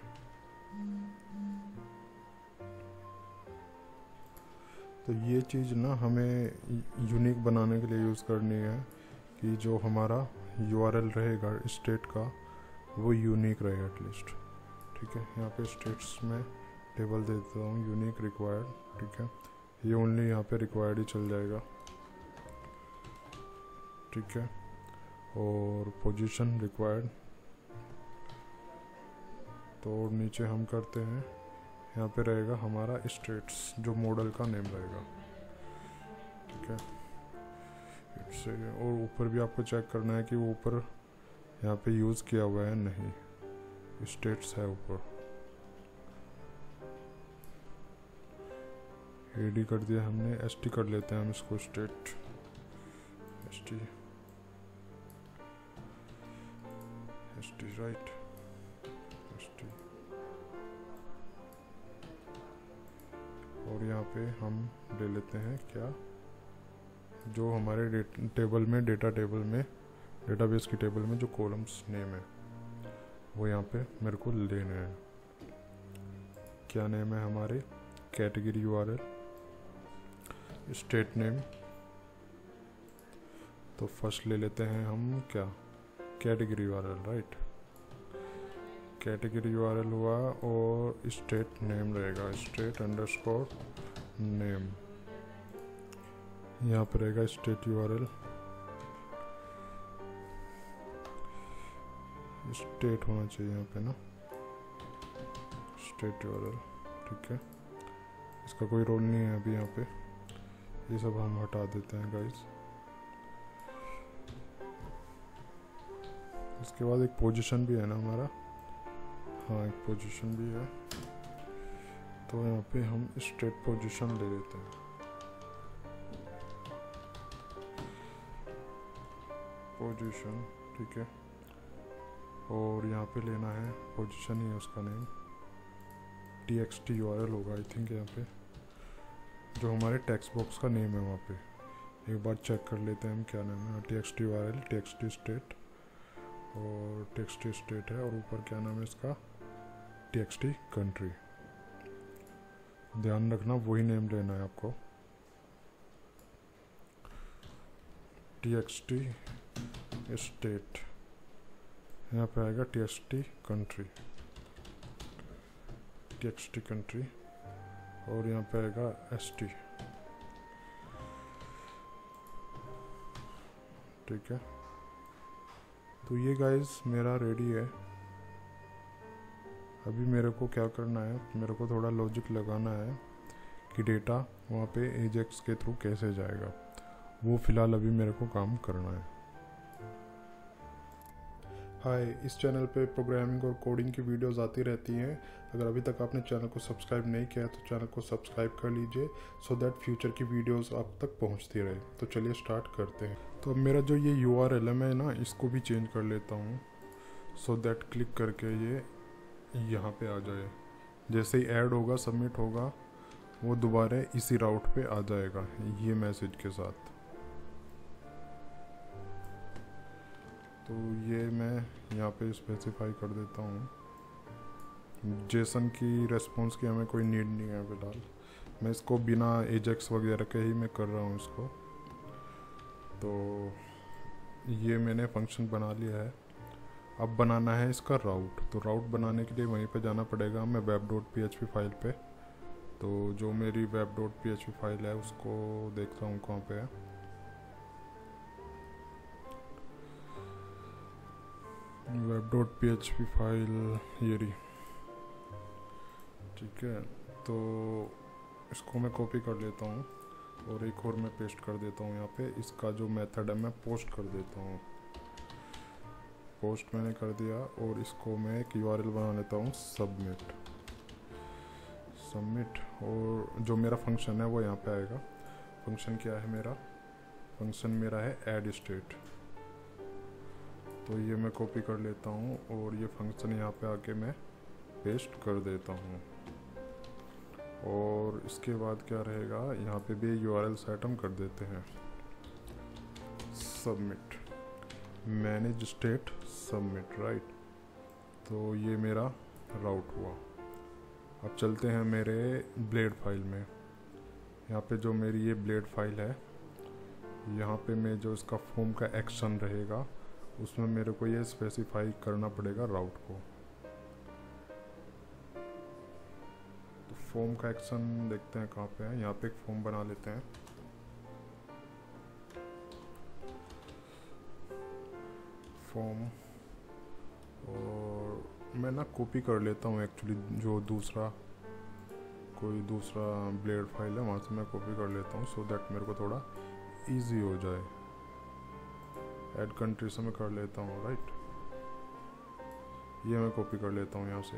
तो ये चीज़ ना हमें यूनिक बनाने के लिए यूज़ करनी है कि जो हमारा URL रहेगा स्टेट का वो यूनिक रहे एटलीस्ट, ठीक है। यहाँ पे स्टेट्स में टेबल दे देता हूँ यूनिक रिक्वायर्ड, ठीक है। ये ओनली यहाँ पे रिक्वायर्ड ही चल जाएगा, ठीक है। और पोजीशन रिक्वायर्ड, तो नीचे हम करते हैं, यहाँ पे रहेगा हमारा स्टेट्स जो मॉडल का नेम रहेगा, ठीक है। इससे और ऊपर भी आपको चेक करना है कि वो ऊपर यहाँ पे यूज़ किया हुआ है नहीं, स्टेट्स है ऊपर। एडी कर दिया हमने, एसटी कर लेते हैं हम इसको, स्टेट एसटी राइट, एसटी। और यहाँ पे हम ले लेते हैं क्या, जो हमारे टेबल में, डेटाबेस की टेबल में जो कॉलम्स नेम है वो यहाँ पे मेरे को लेने हैं। क्या नेम है हमारे, कैटेगरी URL, स्टेट नेम। तो फर्स्ट ले लेते हैं हम क्या, category URL, right. Category URL हुआ, और स्टेट नेम रहेगा स्टेट अंडरस्कोर नेम। यहाँ पर रहेगा स्टेट URL, स्टेट होना चाहिए यहाँ पे ना, स्टेट URL, ठीक है। इसका कोई रोल नहीं है अभी यहाँ पे, ये सब हम हटा देते हैं गाइस। इसके बाद एक पोजीशन भी है ना हमारा, हाँ एक पोजीशन भी है, तो यहाँ पे हम स्टेट पोजीशन ले लेते हैं। पोजीशन, ठीक है। और यहाँ पे लेना है पोजीशन ही है उसका नेम, txt URL होगा आई थिंक, यहाँ पे जो हमारे टेक्स्ट बॉक्स का नेम है वहाँ पे। एक बार चेक कर लेते हैं हम क्या नाम है, txt URL, txt स्टेट, और txt स्टेट है, और ऊपर क्या नाम है इसका, txt कंट्री। ध्यान रखना वही नेम लेना है आपको, txt स्टेट, यहाँ पे आएगा txt कंट्री, txt कंट्री, और यहाँ पे आएगा st, ठीक है। तो ये गाइस मेरा रेडी है। अभी मेरे को क्या करना है, मेरे को थोड़ा लॉजिक लगाना है कि डेटा वहाँ पे एजेक्स के थ्रू कैसे जाएगा, वो फ़िलहाल अभी मेरे को काम करना है। हाय, इस चैनल पे प्रोग्रामिंग और कोडिंग की वीडियोस आती रहती हैं। अगर अभी तक आपने चैनल को सब्सक्राइब नहीं किया है तो चैनल को सब्सक्राइब कर लीजिए सो दैट फ्यूचर की वीडियोस आप तक पहुंचती रहे। तो चलिए स्टार्ट करते हैं। तो अब मेरा जो ये URL है मैं ना इसको भी चेंज कर लेता हूँ सो दैट क्लिक करके ये यहाँ पे आ जाए। जैसे ही ऐड होगा, सबमिट होगा, वो दोबारा इसी राउट पे आ जाएगा ये मैसेज के साथ। तो ये मैं यहाँ पे स्पेसिफाई कर देता हूँ। जेसन की रेस्पॉन्स की हमें कोई नीड नहीं है फ़िलहाल। मैं इसको बिना एजेक्स वगैरह के ही मैं कर रहा हूँ इसको। तो ये मैंने फंक्शन बना लिया है। अब बनाना है इसका राउट। तो राउट बनाने के लिए वहीं पे जाना पड़ेगा हमें web.php फाइल पे। तो जो मेरी web.php फाइल है उसको देखता हूँ कहाँ पे है। web.php फाइल ये रही, ठीक है। तो इसको मैं कॉपी कर लेता हूँ और एक और मैं पेस्ट कर देता हूँ यहाँ पे। इसका जो मेथड है मैं पोस्ट कर देता हूँ। पोस्ट मैंने कर दिया और इसको मैं एक URL बना लेता हूँ सबमिट। और जो मेरा फंक्शन है वो यहाँ पे आएगा। फंक्शन क्या है मेरा? फंक्शन मेरा है ऐड स्टेट। तो ये मैं कॉपी कर लेता हूँ और ये फंक्शन यहाँ पे आके मैं पेस्ट कर देता हूँ। और इसके बाद क्या रहेगा, यहाँ पे भी URL सेट हम कर देते हैं submit, manage state submit, right. तो ये मेरा राउट हुआ। अब चलते हैं मेरे ब्लेड फाइल में। यहाँ पे जो मेरी ये ब्लेड फाइल है, यहाँ पे मैं जो इसका फॉर्म का एक्शन रहेगा उसमें मेरे को ये स्पेसिफाई करना पड़ेगा राउट को। तो फॉर्म का एक्शन देखते हैं कहाँ पे है। यहाँ पे एक फॉर्म बना लेते हैं। फॉर्म, और मैं ना कॉपी कर लेता हूँ एक्चुअली जो कोई दूसरा ब्लेड फाइल है वहाँ से मैं कॉपी कर लेता हूँ सो दैट मेरे को थोड़ा इजी हो जाए। ऐड कंट्री से मैं कर लेता हूँ, राइट। ये मैं कॉपी कर लेता हूँ यहाँ से।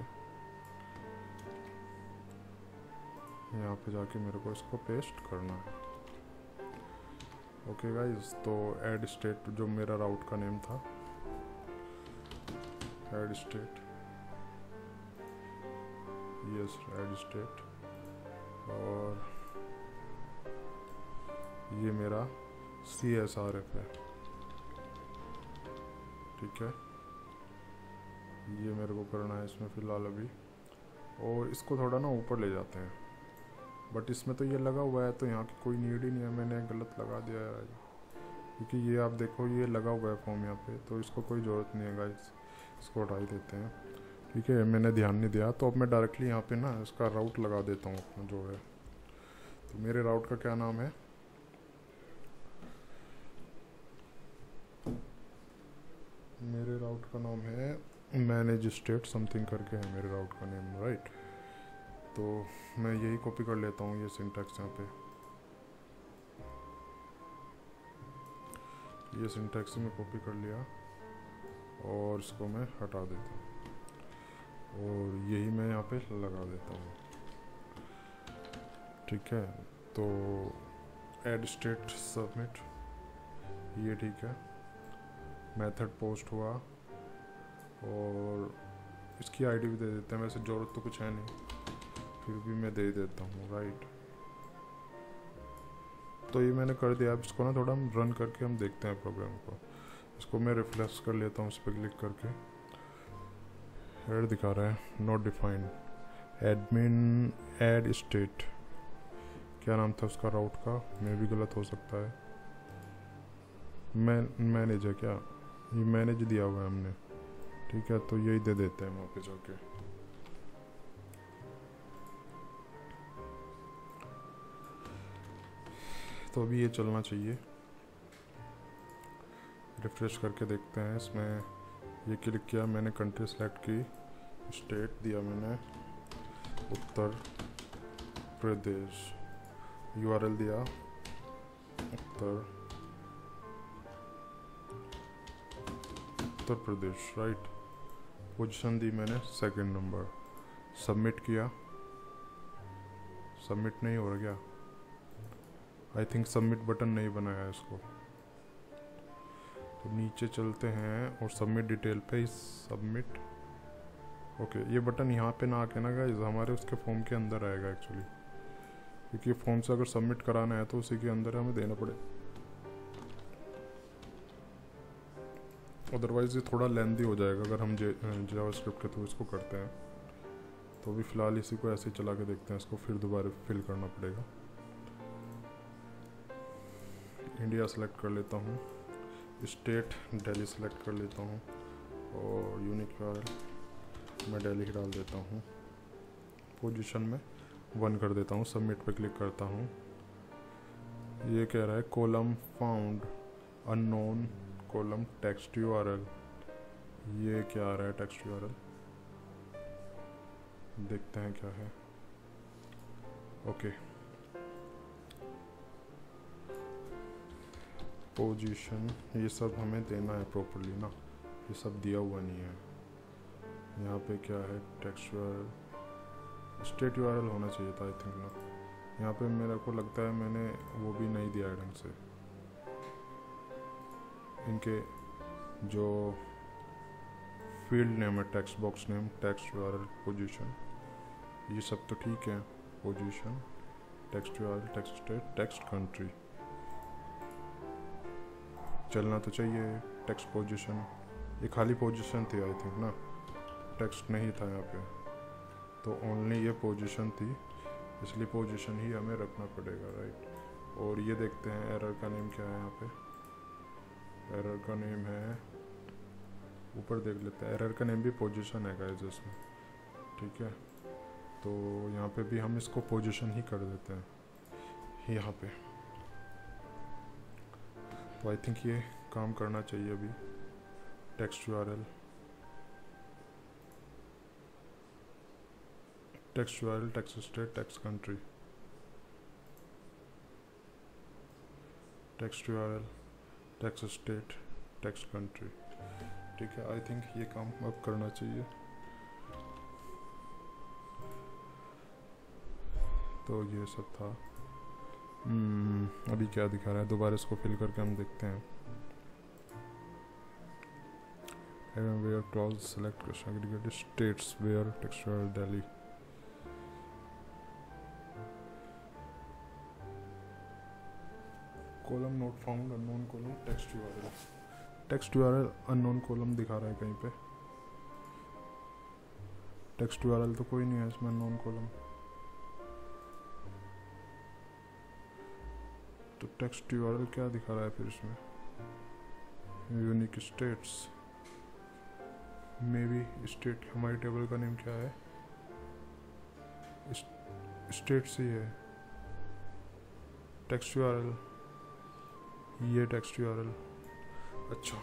यहाँ पे जाके मेरे को इसको पेस्ट करना है। ओके गाइस, तो ऐड स्टेट जो मेरा राउट का नेम था, add state, yes add state. और ये मेरा CSRF है, ठीक है। ये मेरे को करना है इसमें फ़िलहाल अभी। और इसको थोड़ा ना ऊपर ले जाते हैं, बट इसमें तो ये लगा हुआ है तो यहाँ की कोई नीड ही नहीं है। मैंने गलत लगा दिया है क्योंकि ये आप देखो ये लगा हुआ है फॉर्म यहाँ पे, तो इसको कोई ज़रूरत नहीं है गाइस। इसको हटा ही देते हैं, ठीक है। मैंने ध्यान नहीं दिया। तो अब मैं डायरेक्टली यहाँ पे ना इसका राउट लगा देता हूँ अपना जो है। तो मेरे राउट का क्या नाम है? मेरे राउट का नाम है मैनेज स्टेट समथिंग करके है मेरे राउट का नेम, राइट। तो मैं यही कॉपी कर लेता हूँ ये सिंटैक्स यहाँ पे। ये सिंटैक्स में कॉपी कर लिया और इसको मैं हटा देता हूँ और यही मैं यहाँ पे लगा देता हूँ, ठीक है। तो ऐड स्टेट सबमिट, ये ठीक है। मेथड पोस्ट हुआ और इसकी आईडी भी दे देते हैं। वैसे ज़रूरत तो कुछ है नहीं, फिर भी मैं दे देता हूँ, राइट। तो ये मैंने कर दिया। अब इसको ना थोड़ा हम रन करके हम देखते हैं प्रोग्राम को। इसको मैं रिफ्रेश कर लेता हूँ इस पर क्लिक करके। एरर दिखा रहा है not defined admin add state. क्या नाम था उसका राउट का? मैं भी गलत हो सकता है। मैनेज है क्या? ये मैनेज दिया हुआ है हमने, ठीक है। तो यही दे देते हैं वहाँ पे जाके। तो अभी ये चलना चाहिए। रिफ्रेश करके देखते हैं। इसमें ये क्लिक किया मैंने, कंट्री सेलेक्ट की, स्टेट दिया मैंने उत्तर प्रदेश, URL दिया उत्तर उत्तर प्रदेश, राइट। पोजीशन दी मैंने सेकंड नंबर। सबमिट किया, सबमिट नहीं हो रहा क्या? आई थिंक सबमिट बटन नहीं बनाया है इसको। तो नीचे चलते हैं और सबमिट डिटेल पे सबमिट। ओके, ये बटन यहाँ पे ना आके ना गाइस हमारे उसके फॉर्म के अंदर आएगा एक्चुअली, क्योंकि फॉर्म से अगर सबमिट कराना है तो उसी के अंदर हमें देना पड़े, अदरवाइज़ ये थोड़ा लेंदी हो जाएगा अगर हम जावास्क्रिप्ट के थ्रू इसको करते हैं। तो अभी फ़िलहाल इसी को ऐसे ही चला के देखते हैं, इसको फिर दोबारा फिल करना पड़ेगा। इंडिया सेलेक्ट कर लेता हूँ, स्टेट दिल्ली सेलेक्ट कर लेता हूँ और यूनिक यूआरएल मैं दिल्ली ही डाल देता हूँ। पोजीशन में 1 कर देता हूँ, सबमिट पे क्लिक करता हूँ। ये कह रहा है column found unknown column text URL. ये क्या आ रहा है टेक्स्ट यूआरएल, देखते हैं क्या है। ओके, पोजीशन ये सब हमें देना है प्रॉपर्ली ना, ये सब दिया हुआ नहीं है। यहाँ पे क्या है टेक्स्ट यूआरएल, स्टेट यूआरएल होना चाहिए था आई थिंक ना। यहाँ पे मेरे को लगता है मैंने वो भी नहीं दिया है ढंग से। इनके जो फील्ड नेम है, text box name, text URL, position, ये सब तो ठीक है। Position, text URL, text state, text country चलना तो चाहिए। टेक्स्ट पोजीशन, ये खाली पोजीशन थी आई थिंक ना, टेक्स्ट नहीं था यहाँ पे, तो ओनली ये पोजीशन थी, इसलिए पोजीशन ही हमें रखना पड़ेगा, राइट। और ये देखते हैं एरर का नेम क्या है। यहाँ पे एरर का नेम है, ऊपर देख लेते हैं, एरर का नेम भी पोजीशन है गाइस इसमें, ठीक है। तो यहाँ पे भी हम इसको पोजीशन ही कर देते हैं यहाँ पे। तो आई थिंक ये काम करना चाहिए अभी। Text URL, text URL, text state, text country, text URL, text state, text country, ठीक है। आई थिंक ये काम अब करना चाहिए। तो ये सब था। अभी क्या दिखा रहा है, दोबारा इसको फिल करके हम देखते हैं। Where clause select aggregated states where text URL Delhi. Column not found unknown column text URL, text URL unknown column दिखा रहा है कहीं पे। टेक्स्ट यूआरएल तो कोई नहीं है इसमें अननोन कॉलम। तो टेक्स्ट यूआरएल क्या दिखा रहा है फिर इसमें? Unique states, may be state, हमारी टेबल का नेम क्या है? स्टेट्स ही है। टेक्स्ट यूआरएल, ये टेक्स्ट यूआरएल, अच्छा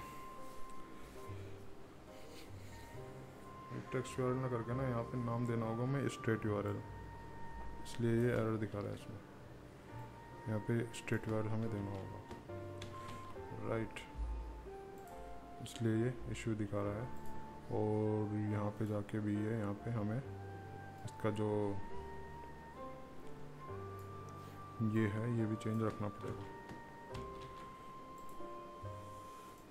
टेक्स्ट यूआरएल ना करके ना यहाँ पे नाम देना होगा मैं स्टेट यूआरएल, इसलिए ये एरर दिखा रहा है इसमें। यहाँ पे स्टेट यूआरएल हमें देना होगा, राइट, इसलिए ये इशू दिखा रहा है। और यहाँ पे जाके भी है, यहाँ पे हमें इसका जो ये है ये भी चेंज रखना पड़ेगा।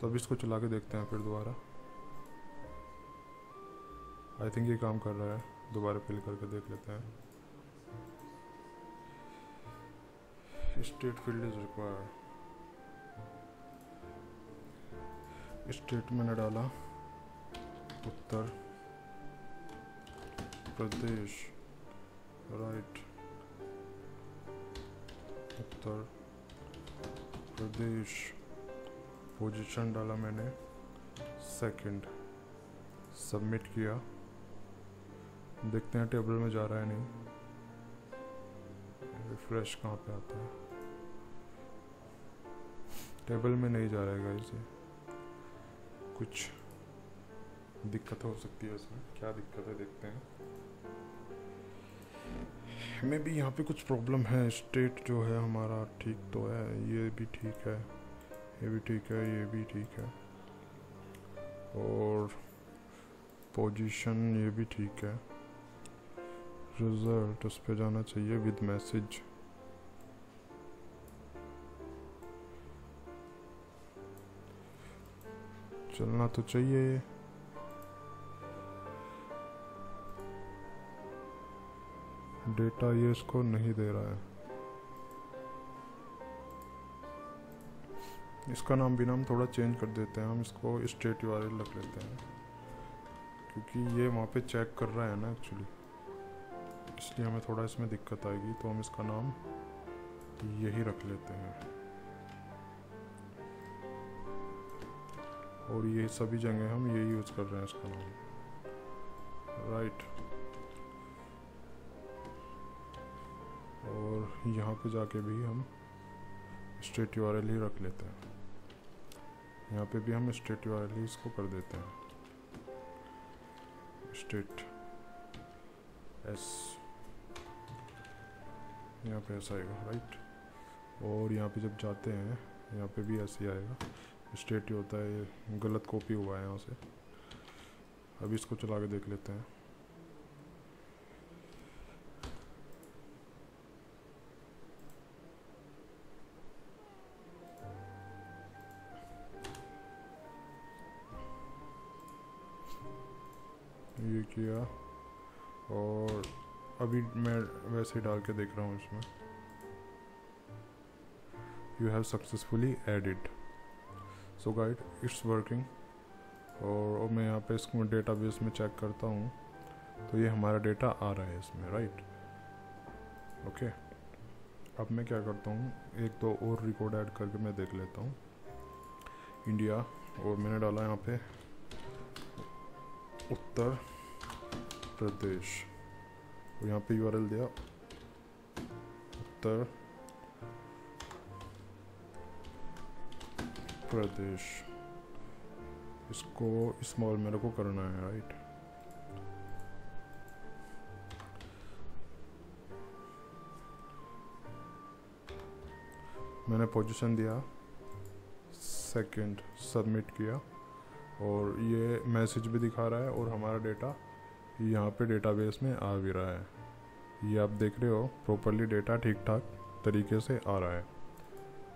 तो अब इसको चला के देखते हैं फिर दोबारा। आई थिंक ये काम कर रहा है, दोबारा फिल करके देख लेते हैं। State field is required, state मैंने डाला उत्तर प्रदेश, राइट, उत्तर प्रदेश। पोजीशन डाला मैंने सेकंड, सबमिट किया, देखते हैं टेबल में जा रहा है नहीं। रिफ्रेश कहाँ पे आता है? टेबल में नहीं जा रहा है गाइस, कुछ दिक्कत हो सकती है इसमें। क्या दिक्कत है देखते हैं। मे भी यहाँ पे कुछ प्रॉब्लम है। स्टेट जो है हमारा ठीक तो है, ये भी ठीक है, ये भी ठीक है, ये भी ठीक है, और पोजीशन ये भी ठीक है। रिजल्ट उस पर जाना चाहिए विद मैसेज। चलना तो चाहिए ये। डेटा ये इसको नहीं दे रहा है। इसका नाम भी नाम थोड़ा चेंज कर देते हैं, हम इसको स्टेट यूआरएल रख लेते हैं क्योंकि ये वहाँ पे चेक कर रहा है ना एक्चुअली, इसलिए हमें थोड़ा इसमें दिक्कत आएगी। तो हम इसका नाम यही रख लेते हैं और ये सभी जगह हम यही यूज़ कर रहे हैं इसका नाम, राइट। और यहाँ पे जाके भी हम स्टेट यूआरएल ही रख लेते हैं। यहाँ पे भी हम स्टेट यूआरएल ही इसको कर देते हैं, स्टेट एस, यहाँ पे ऐसा आएगा, राइट। और यहाँ पे जब जाते हैं यहाँ पे भी ऐसे ही आएगा, स्टेट ही होता है। ये गलत कॉपी हुआ है यहाँ से। अभी इसको चला के देख लेते हैं। ये किया और अभी मैं वैसे ही डाल के देख रहा हूँ इसमें। You have successfully added, so guide it's working. और मैं यहाँ पे इसको डेटाबेस में चेक करता हूँ तो ये हमारा डेटा आ रहा है इसमें, राइट। ओके, अब मैं क्या करता हूँ, एक दो और रिकॉर्ड ऐड करके मैं देख लेता हूँ। इंडिया, और मैंने डाला यहाँ पे उत्तर प्रदेश, और यहाँ पे यूआरएल दिया उत्तर प्रदेश। इसको स्मॉल मेरे को करना है, राइट। मैंने पोजीशन दिया, सेकंड, सबमिट किया और ये मैसेज भी दिखा रहा है और हमारा डेटा यहाँ पे डेटाबेस में आ भी रहा है। ये आप देख रहे हो प्रॉपरली डेटा ठीक ठाक तरीके से आ रहा है,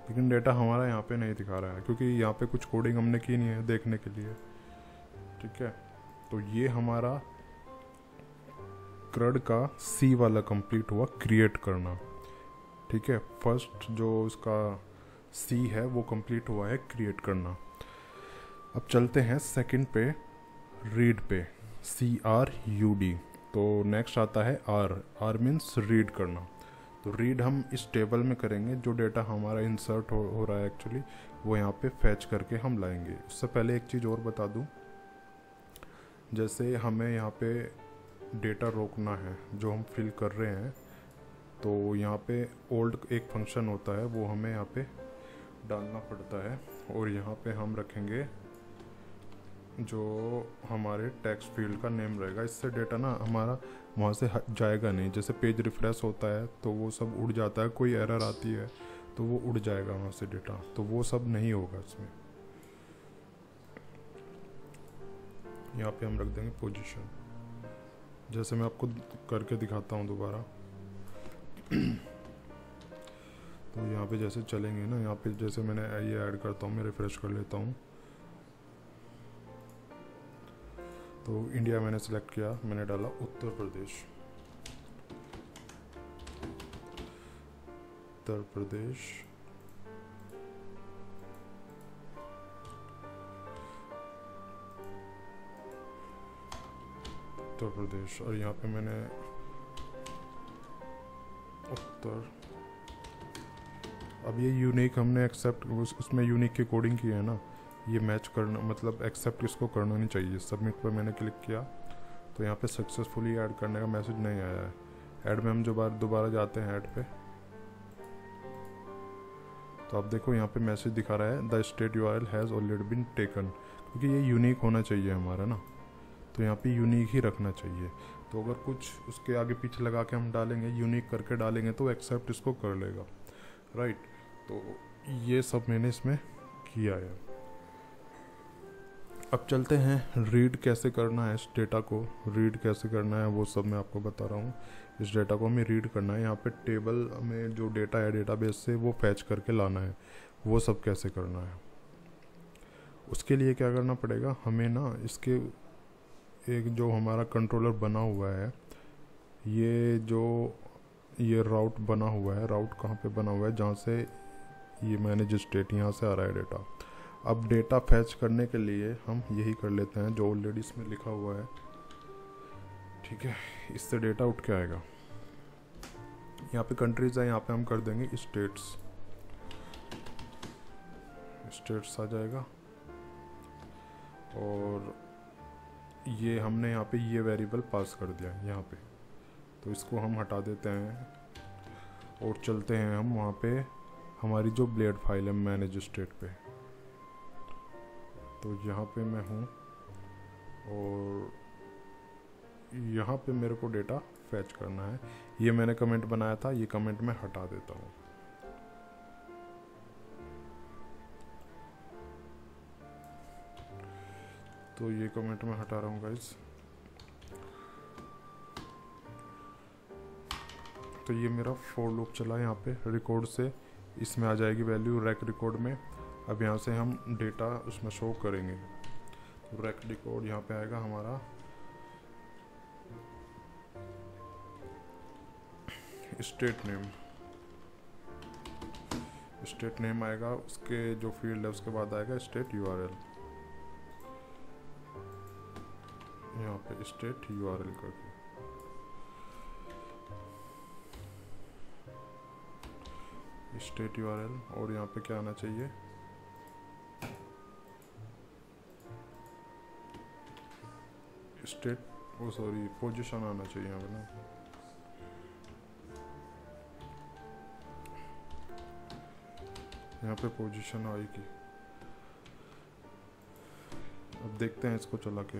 लेकिन डेटा हमारा यहाँ पे नहीं दिखा रहा है क्योंकि यहाँ पे कुछ कोडिंग हमने की नहीं है देखने के लिए, ठीक है। तो ये हमारा क्रड का सी वाला कंप्लीट हुआ, क्रिएट करना, ठीक है। फर्स्ट जो इसका सी है वो कंप्लीट हुआ है, क्रिएट करना। अब चलते हैं सेकंड पे, रीड पे, CRUD। तो नेक्स्ट आता है R मीन्स रीड करना। तो रीड हम इस टेबल में करेंगे, जो डेटा हमारा इंसर्ट हो रहा है एक्चुअली वो यहाँ पे फैच करके हम लाएंगे। उससे पहले एक चीज़ और बता दूँ, जैसे हमें यहाँ पे डेटा रोकना है जो हम फिल कर रहे हैं, तो यहाँ पे ओल्ड एक फंक्शन होता है वो हमें यहाँ पे डालना पड़ता है, और यहाँ पे हम रखेंगे जो हमारे टेक्स्ट फील्ड का नेम रहेगा। इससे डेटा ना हमारा वहाँ से जाएगा नहीं। जैसे पेज रिफ्रेश होता है तो वो सब उड़ जाता है, कोई एरर आती है तो वो उड़ जाएगा वहाँ से डेटा, तो वो सब नहीं होगा इसमें। यहाँ पे हम रख देंगे पोजीशन, जैसे मैं आपको करके दिखाता हूँ दोबारा। तो यहाँ पे जैसे चलेंगे ना, यहाँ पे जैसे मैंने ये ऐड करता हूँ, मैं रिफ्रेश कर लेता हूँ, तो इंडिया मैंने सेलेक्ट किया, मैंने डाला उत्तर प्रदेश, उत्तर प्रदेश, उत्तर प्रदेश, और यहाँ पे मैंने उत्तर। अब ये यूनिक हमने एक्सेप्ट, उसमें यूनिक की कोडिंग की है ना, ये मैच करना मतलब एक्सेप्ट इसको करना नहीं चाहिए। सबमिट पर मैंने क्लिक किया तो यहाँ पे सक्सेसफुली ऐड करने का मैसेज नहीं आया है। ऐड में हम जो दोबारा जाते हैं ऐड पे, तो आप देखो यहाँ पे मैसेज दिखा रहा है the state URL has already been taken, क्योंकि ये यूनिक होना चाहिए हमारा ना, तो यहाँ पे यूनिक ही रखना चाहिए। तो अगर कुछ उसके आगे पीछे लगा के हम डालेंगे, यूनिक करके डालेंगे, तो एक्सेप्ट इसको कर लेगा, राइट। तो ये सब मैंने इसमें किया है। अब चलते हैं रीड कैसे करना है, इस डेटा को रीड कैसे करना है वो सब मैं आपको बता रहा हूँ। इस डेटा को हमें रीड करना है, यहाँ पे टेबल में जो डेटा है डेटाबेस से वो फैच करके लाना है, वो सब कैसे करना है। उसके लिए क्या करना पड़ेगा हमें ना, इसके एक जो हमारा कंट्रोलर बना हुआ है, ये राउट बना हुआ है। राउट कहाँ पे बना हुआ है, जहाँ से ये मैनेज स्टेट, यहाँ से आ रहा है डेटा। अब डेटा फैच करने के लिए हम यही कर लेते हैं जो ऑलरेडी इसमें लिखा हुआ है, ठीक है। इससे डेटा उठ के आएगा। यहाँ पे कंट्रीज है, यहाँ पे हम कर देंगे स्टेट्स। स्टेट्स आ जाएगा। और ये हमने यहाँ पे ये वेरिएबल पास कर दिया यहाँ पे, तो इसको हम हटा देते हैं और चलते हैं हम वहाँ पे हमारी जो ब्लेड फाइल है मैनेज स्टेट पे। तो यहाँ पे मैं हूँ और यहाँ पे मेरे को डेटा फैच करना है। ये मैंने कमेंट बनाया था, ये कमेंट मैं हटा देता हूँ। तो ये कमेंट मैं हटा रहा हूँ गाइस। तो ये मेरा फॉर लूप चला यहाँ पे रिकॉर्ड से, इसमें आ जाएगी वैल्यू रैक रिकॉर्ड में। अब यहाँ से हम डेटा उसमें शो करेंगे। तो रैक रिकॉर्ड यहाँ पे आएगा हमारा स्टेट नेम। स्टेट नेम आएगा, उसके जो फील्ड है उसके बाद आएगा स्टेट यूआरएल। यहाँ पे स्टेट यूआरएल करके स्टेट यूआरएल, और यहाँ पे क्या आना चाहिए, स्टेट पोजीशन आना चाहिए यहाँ पे ना। यहाँ पे पोजीशन आएगी। अब देखते हैं इसको चला के,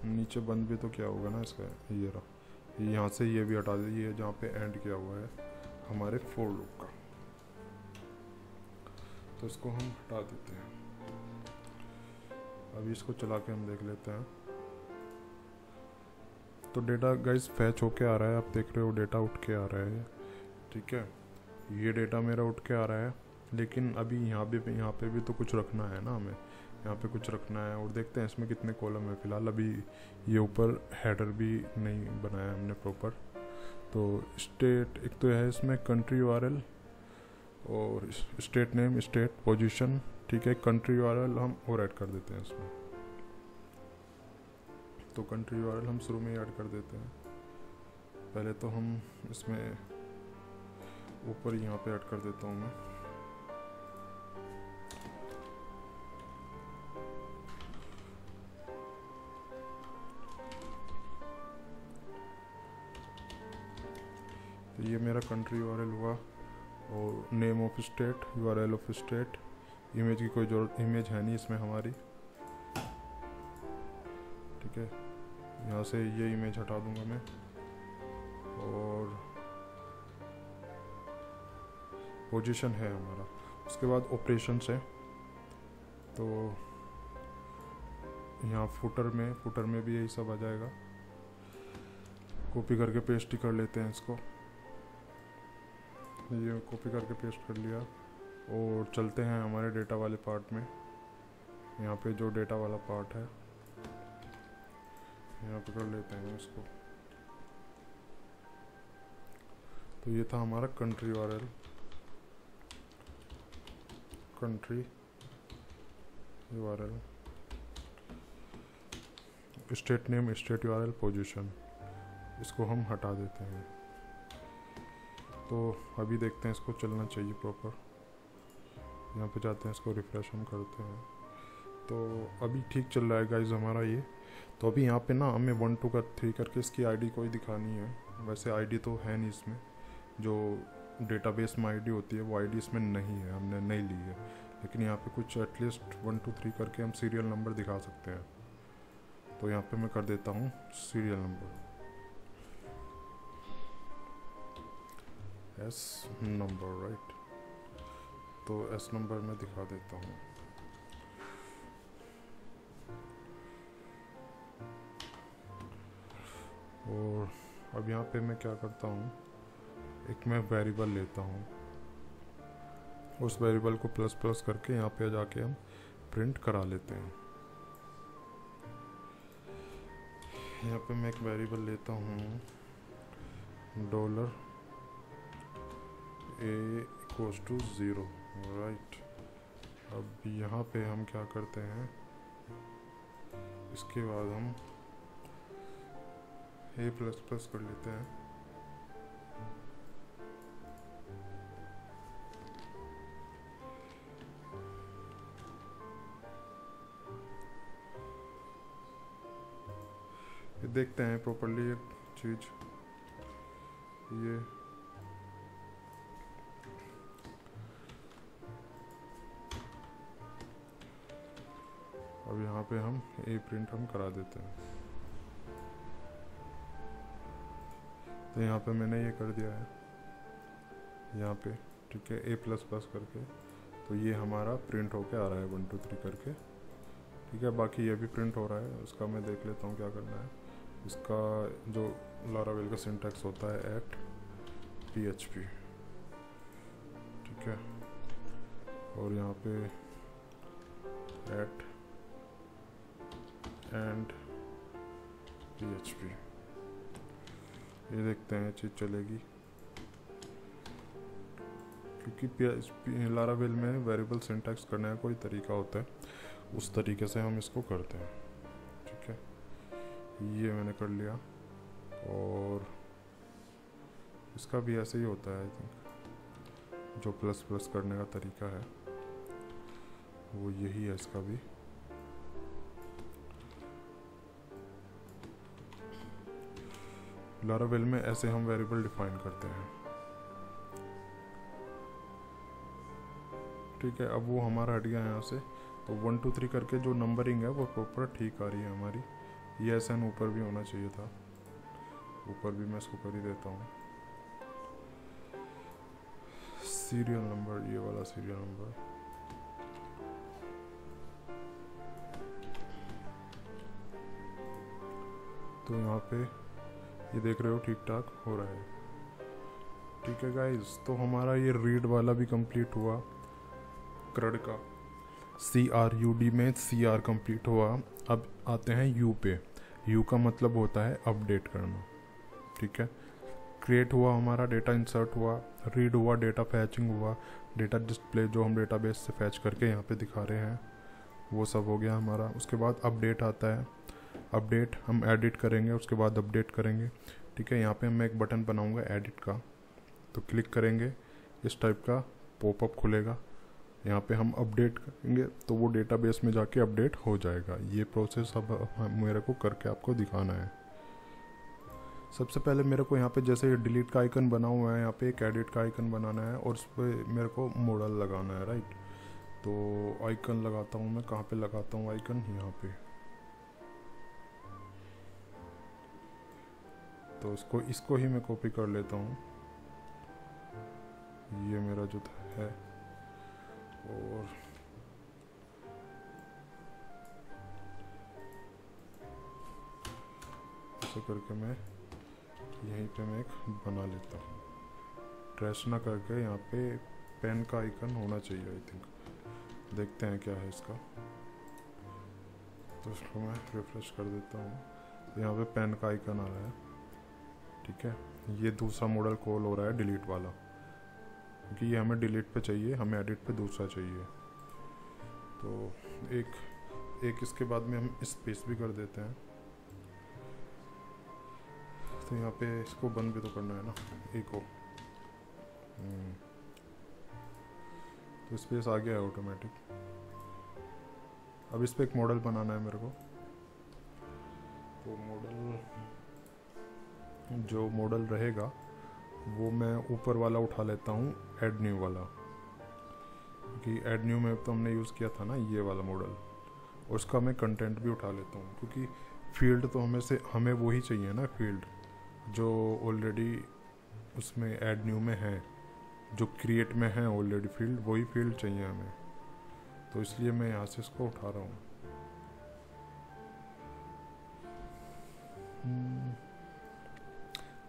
नीचे बंद भी तो क्या होगा ना इसका, ये रहा। यहाँ से ये भी हटा दीजिए, ये जहाँ पे एंड किया हुआ है हमारे फॉर लूप का, तो इसको हम हटा देते हैं। अभी इसको चला के हम देख लेते हैं। तो डेटा गाइस फैच होके आ रहा है, आप देख रहे हो डेटा उठ के आ रहा है, ठीक है। ये डेटा मेरा उठ के आ रहा है, लेकिन अभी यहाँ पे भी तो कुछ रखना है ना हमें, यहाँ पे कुछ रखना है। और देखते हैं इसमें कितने कॉलम है। फिलहाल अभी ये ऊपर हेडर भी नहीं बनाया हमने प्रॉपर। तो स्टेट एक तो है इसमें कंट्री यूआरएल और स्टेट नेम, स्टेट पोजीशन, ठीक है। कंट्री यूआरएल हम और ऐड कर देते हैं इसमें। तो कंट्री यूआरएल हम शुरू में ही ऐड कर देते हैं। पहले तो हम इसमें ऊपर यहाँ पे ऐड कर देता हूँ मैं। तो ये मेरा कंट्री यूआरएल हुआ, और name of state, URL of state. Image की कोई जरूरत, इमेज है नहीं इसमें हमारी, ठीक है। यहाँ से ये इमेज हटा दूंगा मैं। और पोजीशन है हमारा। उसके बाद ऑपरेशंस है, तो यहाँ फुटर में भी यही सब आ जाएगा। कॉपी करके पेस्ट ही कर लेते हैं इसको। ये कॉपी करके पेस्ट कर लिया, और चलते हैं हमारे डेटा वाले पार्ट में। यहाँ पे जो डेटा वाला पार्ट है यहाँ पे कर लेते हैं इसको। तो ये था हमारा country URL, country URL, state name, state URL, position. इसको हम हटा देते हैं। तो अभी देखते हैं इसको चलना चाहिए प्रॉपर। यहाँ पे जाते हैं, इसको रिफ्रेश हम करते हैं। तो अभी ठीक चल रहा है गाइज हमारा ये। तो अभी यहाँ पे ना हमें 1 2 3 करके इसकी आईडी कोई दिखानी है। वैसे आईडी तो है नहीं इसमें, जो डेटाबेस में आईडी होती है वो आईडी इसमें नहीं है, हमने नहीं ली है। लेकिन यहाँ पे कुछ एटलीस्ट 1 2 3 करके हम सीरियल नंबर दिखा सकते हैं। तो यहाँ पे मैं कर देता हूँ serial number, S number, right. तो एस नंबर में दिखा देता हूँ। और अब यहाँ पे मैं क्या करता हूँ, एक मैं वेरिएबल लेता हूँ, उस वेरिएबल को प्लस प्लस करके यहाँ पे जाके हम प्रिंट करा लेते हैं। यहाँ पे मैं एक वेरिएबल लेता हूँ $a=0, राइट। अब यहाँ पे हम क्या करते हैं, इसके बाद हम a++ कर लेते हैं। ये देखते हैं प्रॉपर्ली एक चीज, ये अब यहाँ पे हम a प्रिंट हम करा देते हैं। तो यहाँ पे मैंने ये कर दिया है यहाँ पे, ठीक है, a++ करके। तो ये हमारा प्रिंट होके आ रहा है 1 2 3 करके, ठीक है। बाकी ये भी प्रिंट हो रहा है, उसका मैं देख लेता हूँ क्या करना है। इसका जो लारावेल का सिंटैक्स होता है @php, ठीक है। और यहाँ पे @and php, ये देखते हैं चीज़ चलेगी, क्योंकि लारावेल में वेरिएबल सिंटैक्स करने का कोई तरीका होता है, उस तरीके से हम इसको करते हैं, ठीक है। ये मैंने कर लिया, और इसका भी ऐसे ही होता है आई थिंक, जो प्लस प्लस करने का तरीका है वो यही है इसका भी। लारावेल में ऐसे हम वेरिएबल डिफाइन करते हैं, ठीक है। अब वो हमारा हट गया यहाँ से, तो 1 2 3 करके जो नंबरिंग है वो प्रॉपर ठीक आ रही है हमारी। ये SN ऊपर भी होना चाहिए था, ऊपर भी मैं इसको कर ही देता हूँ। सीरियल नंबर, ये वाला सीरियल नंबर, तो यहाँ पे ये देख रहे हो ठीक ठाक हो रहा है, ठीक है गाइस। तो हमारा ये रीड वाला भी कंप्लीट हुआ, CRUD का CRUD में CR कंप्लीट हुआ। अब आते हैं U पे। U का मतलब होता है अपडेट करना, ठीक है। क्रिएट हुआ हमारा, डेटा इंसर्ट हुआ, रीड हुआ, डेटा फैचिंग हुआ, डेटा डिस्प्ले जो हम डेटाबेस से फैच करके यहाँ पे दिखा रहे हैं वो सब हो गया हमारा। उसके बाद अपडेट आता है, अपडेट हम एडिट करेंगे, उसके बाद अपडेट करेंगे, ठीक है। यहाँ पे मैं एक बटन बनाऊँगा एडिट का, तो क्लिक करेंगे, इस टाइप का पॉपअप खुलेगा, यहाँ पे हम अपडेट करेंगे तो वो डेटाबेस में जाके अपडेट हो जाएगा। ये प्रोसेस अब मेरे को करके आपको दिखाना है। सबसे पहले मेरे को यहाँ पे जैसे डिलीट का आइकन बना हुआ है, यहाँ पे एक एडिट का आइकन बनाना है, और उस पर मेरे को मॉडल लगाना है, राइट। तो आइकन लगाता हूँ मैं, कहाँ पे लगाता हूँ आइकन, यहाँ पे। तो इसको ही मैं कॉपी कर लेता हूँ, ये मेरा जो है, और ऐसे करके मैं यहीं पे मैं एक बना लेता हूँ। ट्रैश ना करके यहाँ पे पेन का आइकन होना चाहिए आई थिंक, देखते हैं क्या है इसका। तो इसको मैं रिफ्रेश कर देता हूँ, तो यहाँ पे पेन का आइकन आ रहा है, ठीक है। ये दूसरा मॉडल कॉल हो रहा है डिलीट वाला, क्योंकि ये हमें डिलीट पे चाहिए, हमें एडिट पे दूसरा चाहिए। तो एक इसके बाद में हम स्पेस भी कर देते हैं। तो यहाँ पे इसको बंद भी तो करना है ना, एक को। तो स्पेस आ गया है ऑटोमेटिक। अब इस पर एक मॉडल बनाना है मेरे को। तो जो मॉडल रहेगा वो मैं ऊपर वाला उठा लेता हूँ, ऐड न्यू वाला, क्योंकि ऐड न्यू में तो हमने यूज़ किया था ना ये वाला मॉडल। और उसका मैं कंटेंट भी उठा लेता हूँ, क्योंकि फील्ड तो हमें वही चाहिए ना, फील्ड जो ऑलरेडी उसमें ऐड न्यू में है, जो क्रिएट में है ऑलरेडी फील्ड, वही फील्ड चाहिए हमें। तो इसलिए मैं यहाँ से इसको उठा रहा हूँ।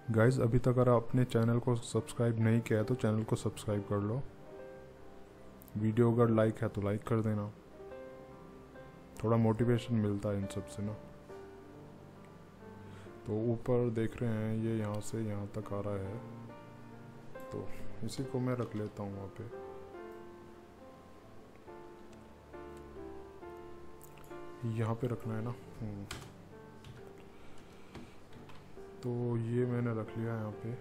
गाइस अभी तक अगर आपने चैनल को सब्सक्राइब नहीं किया है तो चैनल को सब्सक्राइब कर लो। वीडियो अगर लाइक है तो लाइक कर देना, थोड़ा मोटिवेशन मिलता है इन सब से ना। तो ऊपर देख रहे हैं ये यहाँ से यहाँ तक आ रहा है, तो इसी को मैं रख लेता हूँ वहाँ पे। यहाँ पे रखना है ना। तो ये मैंने रख लिया यहाँ पे,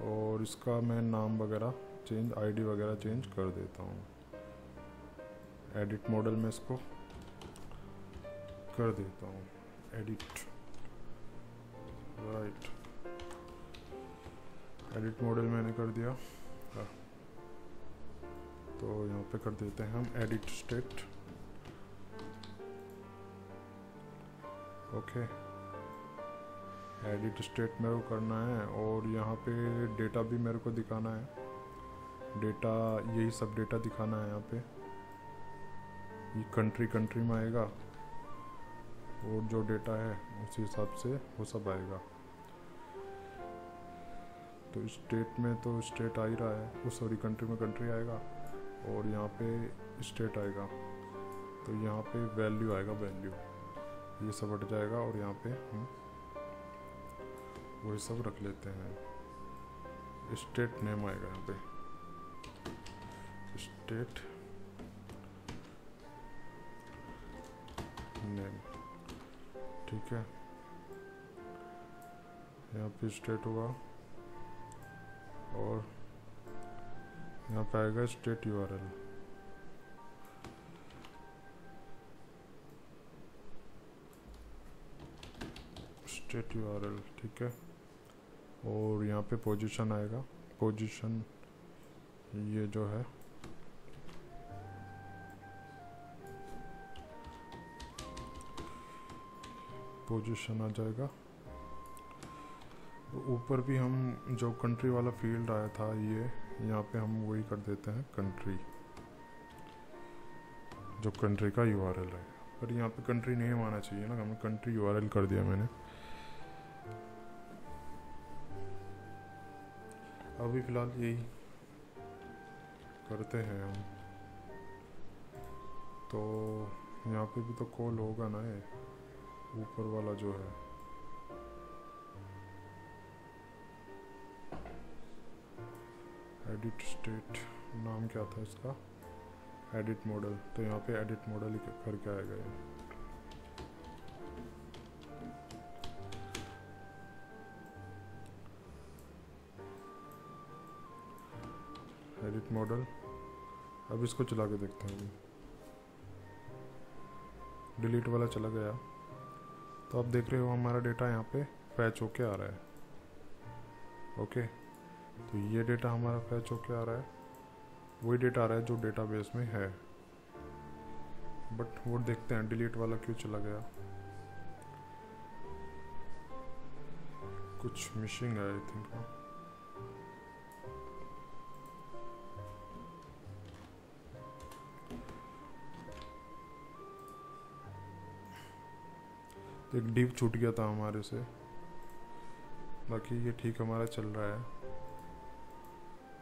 और इसका मैं नाम वगैरह चेंज, आईडी वगैरह चेंज कर देता हूँ। एडिट मॉडल में इसको कर देता हूँ, एडिट, राइट, एडिट मॉडल मैंने कर दिया। तो यहाँ पे कर देते हैं हम edit state. Okay, edit state मेरे को करना है, और यहाँ पे डेटा भी मेरे को दिखाना है। डेटा यही सब डेटा दिखाना है यहाँ पे। ये कंट्री में आएगा, और जो डेटा है उसी हिसाब से वो सब आएगा। तो स्टेट में तो स्टेट आ ही रहा है, वो सॉरी कंट्री में कंट्री आएगा, और यहाँ पे स्टेट आएगा। तो यहाँ पे वैल्यू आएगा, वैल्यू ये सब हट जाएगा, और यहाँ पे हम वही सब रख लेते हैं। स्टेट नेम आएगा यहाँ पे, स्टेट नेम, ठीक है। यहाँ पे स्टेट होगा, और यहाँ पे आएगा स्टेट यूआरएल। स्टेट यूआरएल, ठीक है। और यहाँ पे पोजीशन आएगा, पोजीशन ये जो है पोजीशन आ जाएगा। तो ऊपर भी हम जो कंट्री वाला फील्ड आया था ये यहाँ पे हम वही कर देते हैं, कंट्री, जो कंट्री का यूआरएल है। पर यहाँ पे कंट्री नेम आना चाहिए ना, हमने कंट्री यूआरएल कर दिया मैंने। अभी फ़िलहाल यही करते हैं हम। तो यहाँ पे भी तो कॉल होगा ना, ये ऊपर वाला जो है, एडिट स्टेट, नाम क्या था इसका, एडिट मॉडल। तो यहाँ पे एडिट मॉडल ही करके आएगा ये। एडिट मॉडल, अब इसको चला के देखते हैं। डिलीट वाला चला गया, तो आप देख रहे हो हमारा डेटा यहाँ पे फैच होके आ रहा है। ओके, तो ये डेटा हमारा फैच होके आ रहा है, वही डेटा आ रहा है जो डेटाबेस में है। बट वो देखते हैं डिलीट वाला क्यों चला गया, कुछ मिसिंग है आई थिंक। एक डिव छूट गया था हमारे से, बाकी ये ठीक हमारा चल रहा है।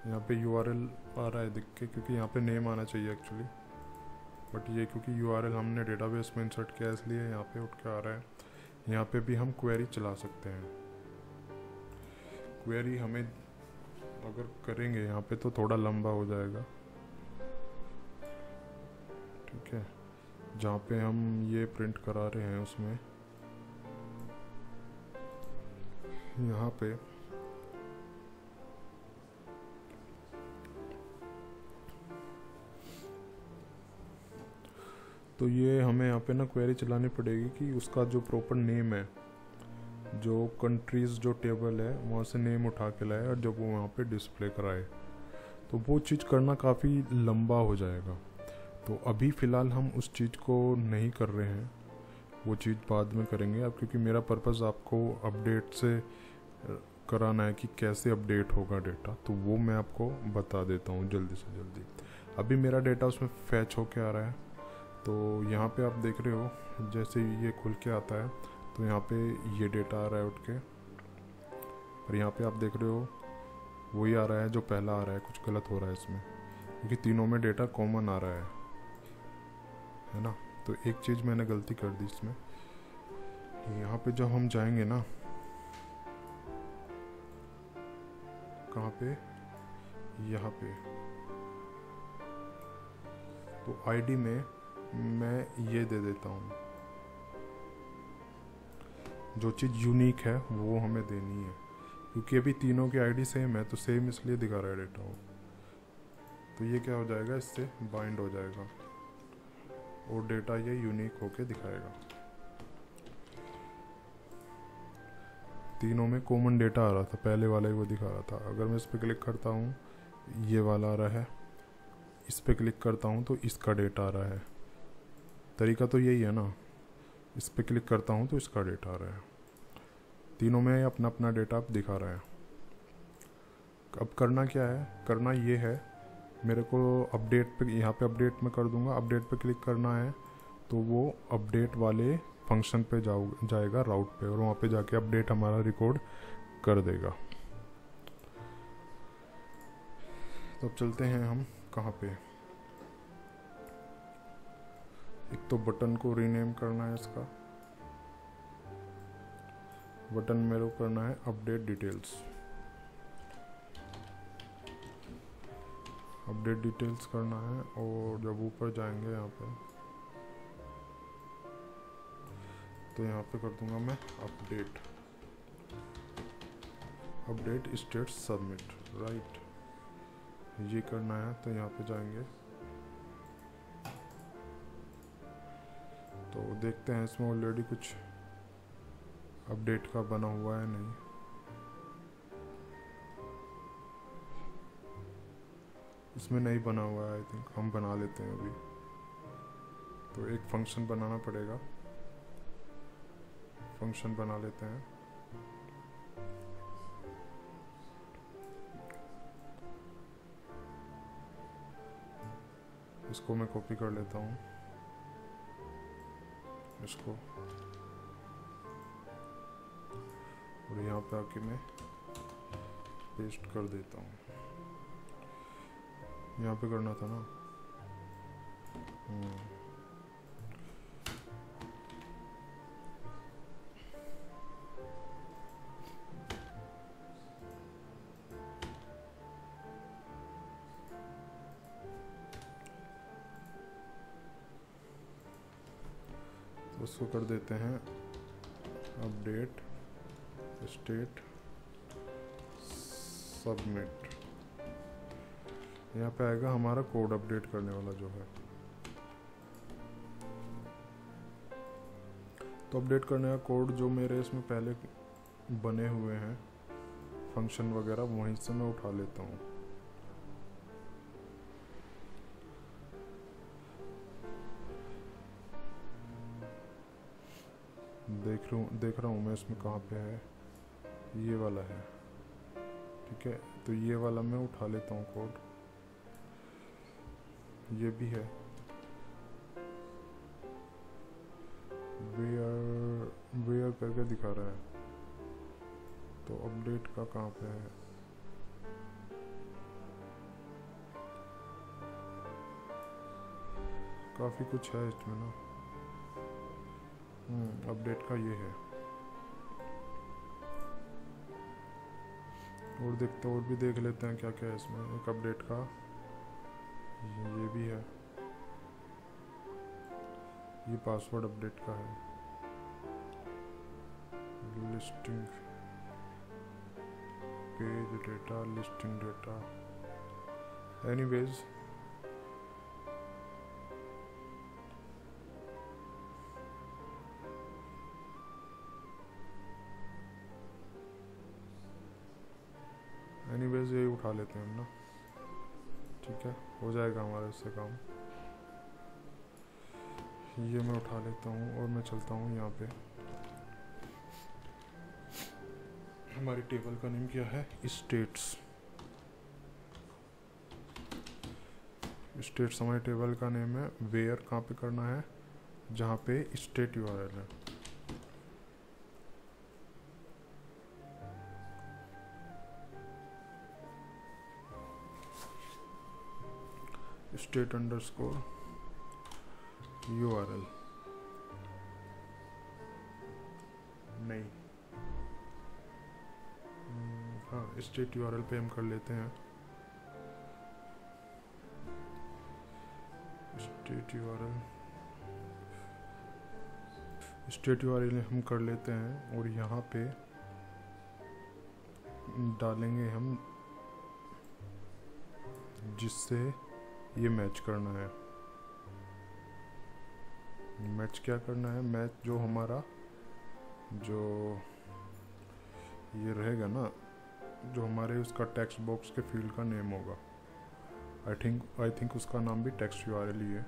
यहाँ पे यूआरएल आ रहा है दिख के, क्योंकि यहाँ पे नेम आना चाहिए एक्चुअली, बट ये क्योंकि यूआरएल हमने डेटाबेस में इंसर्ट किया इसलिए यहाँ पे उठ के आ रहा है। यहाँ पे भी हम क्वेरी चला सकते हैं। क्वेरी हमें अगर करेंगे यहाँ पे तो थोड़ा लंबा हो जाएगा, ठीक है। जहाँ पे हम ये प्रिंट करा रहे हैं उसमें यहाँ पे तो ये हमें यहाँ पे ना क्वेरी चलानी पड़ेगी कि उसका जो प्रॉपर नेम है, जो कंट्रीज़ जो टेबल है वहाँ से नेम उठा के लाए और जब वो वहाँ पे डिस्प्ले कराए, तो वो चीज़ करना काफ़ी लंबा हो जाएगा। तो अभी फ़िलहाल हम उस चीज़ को नहीं कर रहे हैं, वो चीज़ बाद में करेंगे। अब क्योंकि मेरा पर्पज़ आपको अपडेट से कराना है कि कैसे अपडेट होगा डेटा, तो वो मैं आपको बता देता हूँ जल्दी से जल्दी। अभी मेरा डेटा उसमें फैच होके आ रहा है। तो यहाँ पे आप देख रहे हो जैसे ये खुल के आता है तो यहाँ पे ये डेटा आ रहा है उठ के, पर यहाँ पे आप देख रहे हो वही आ रहा है जो पहला आ रहा है, कुछ गलत हो रहा है इसमें, क्योंकि तीनों में डेटा कॉमन आ रहा है ना। तो एक चीज़ मैंने गलती कर दी इसमें, यहाँ पे जब हम जाएंगे ना, कहाँ पे, यहाँ पे, तो आईडी में मैं ये दे देता हूँ, जो चीज़ यूनिक है वो हमें देनी है, क्योंकि अभी तीनों की आईडी सेम है, तो सेम इसलिए दिखा रहा है डेटा वो। तो ये क्या हो जाएगा, इससे बाइंड हो जाएगा और डेटा ये यूनिक होके दिखाएगा। तीनों में कॉमन डेटा आ रहा था, पहले वाला ही वो दिखा रहा था। अगर मैं इस पर क्लिक करता हूँ, ये वाला आ रहा है, इस पर क्लिक करता हूँ तो इसका डेटा आ रहा है। तरीका तो यही है ना, इस पर क्लिक करता हूँ तो इसका डेटा आ रहा है। तीनों में अपना अपना डेटा अब दिखा रहा है। अब करना क्या है, करना ये है, मेरे को अपडेट पे, यहाँ पे अपडेट में कर दूंगा, अपडेट पे क्लिक करना है तो वो अपडेट वाले फंक्शन पे जाएगा राउट पे, और वहाँ पे जाके अपडेट हमारा रिकॉर्ड कर देगा। तो अब चलते हैं हम कहाँ पे, एक तो बटन को रीनेम करना है, इसका बटन मेरे को करना है अपडेट डिटेल्स, अपडेट डिटेल्स करना है। और जब ऊपर जाएंगे यहाँ पे, तो यहाँ पे कर दूंगा मैं update, update state submit, right, ये करना है। तो यहाँ पे जाएंगे तो देखते हैं इसमें ऑलरेडी कुछ अपडेट का बना हुआ है नहीं। इसमें नहीं बना हुआ है, आई थिंक हम बना लेते हैं अभी। तो एक फंक्शन बनाना पड़ेगा, फंक्शन बना लेते हैं। इसको मैं कॉपी कर लेता हूँ, इसको, और यहाँ पे आके मैं पेस्ट कर देता हूँ। यहाँ पे करना था ना, तो उसको कर देते हैं अपडेट स्टेट सबमिट। यहाँ पे आएगा हमारा कोड अपडेट करने वाला जो है। तो अपडेट करने का कोड जो मेरे इसमें पहले बने हुए हैं फंक्शन वगैरह, वहीं से मैं उठा लेता हूँ। देख रहा हूँ मैं इसमें कहाँ पे है, ये वाला है, ठीक है। तो ये वाला मैं उठा लेता हूँ कोड, ये भी है, वेयर करके दिखा रहा है। तो अपडेट का कहाँ पे है, काफ़ी कुछ है इसमें ना। अपडेट का ये है, और भी देख लेते हैं क्या क्या है इसमें। एक अपडेट का ये भी है, ये पासवर्ड अपडेट का है, listing page data, listing data, anyways यही उठा लेते हैं हम ना, ठीक है, हो जाएगा हमारा इससे काम। ये मैं उठा लेता हूँ और मैं चलता हूँ यहाँ पे। हमारी टेबल का नेम क्या है, स्टेट्स। स्टेट्स हमारी टेबल का नेम है। वेयर कहाँ पे करना है, जहाँ पे स्टेट यूआरएल है। स्टेट अंडरस्कोर URL नहीं, हाँ स्टेट URL पे हम कर लेते हैं। स्टेट URL हम कर लेते हैं और यहाँ पे डालेंगे हम जिससे ये मैच करना है। मैच क्या करना है? मैच जो हमारा जो ये रहेगा ना, जो हमारे उसका टेक्स्ट बॉक्स के फील्ड का नेम होगा, आई थिंक उसका नाम भी टेक्स्ट URL ही है।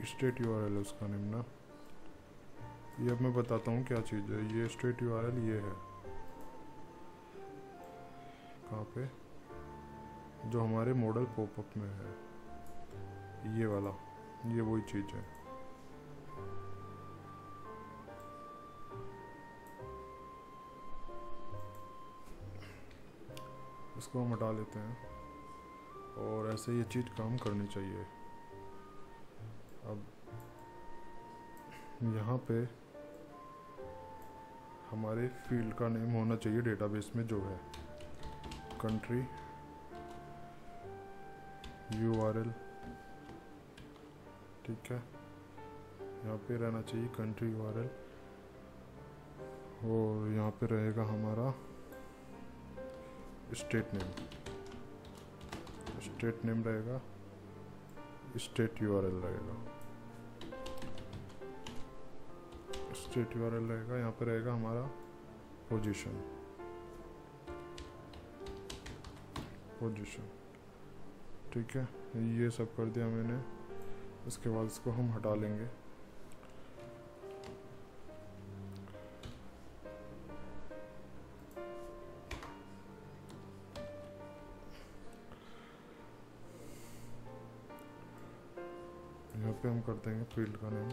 स्टेट URL है उसका नेम ना। ये अब मैं बताता हूँ क्या चीज़ है। ये स्टेट URL ये है, कहाँ पे, जो हमारे मॉडल पॉपअप में है, ये वाला, ये वही चीज़ है। इसको हम हटा लेते हैं और ऐसे ये चीज़ काम करनी चाहिए। अब यहाँ पे हमारे फील्ड का नेम होना चाहिए डेटाबेस में जो है, कंट्री URL, ठीक है। यहाँ पे रहना चाहिए कंट्री URL और यहाँ पे रहेगा हमारा स्टेट नेम रहेगा, स्टेट URL रहेगा, स्टेट URL रहेगा। यहाँ पे रहेगा हमारा पोजीशन, ठीक है। ये सब कर दिया मैंने। इसके बाद इसको हम हटा लेंगे। यहाँ पे हम कर देंगे फील्ड का नेम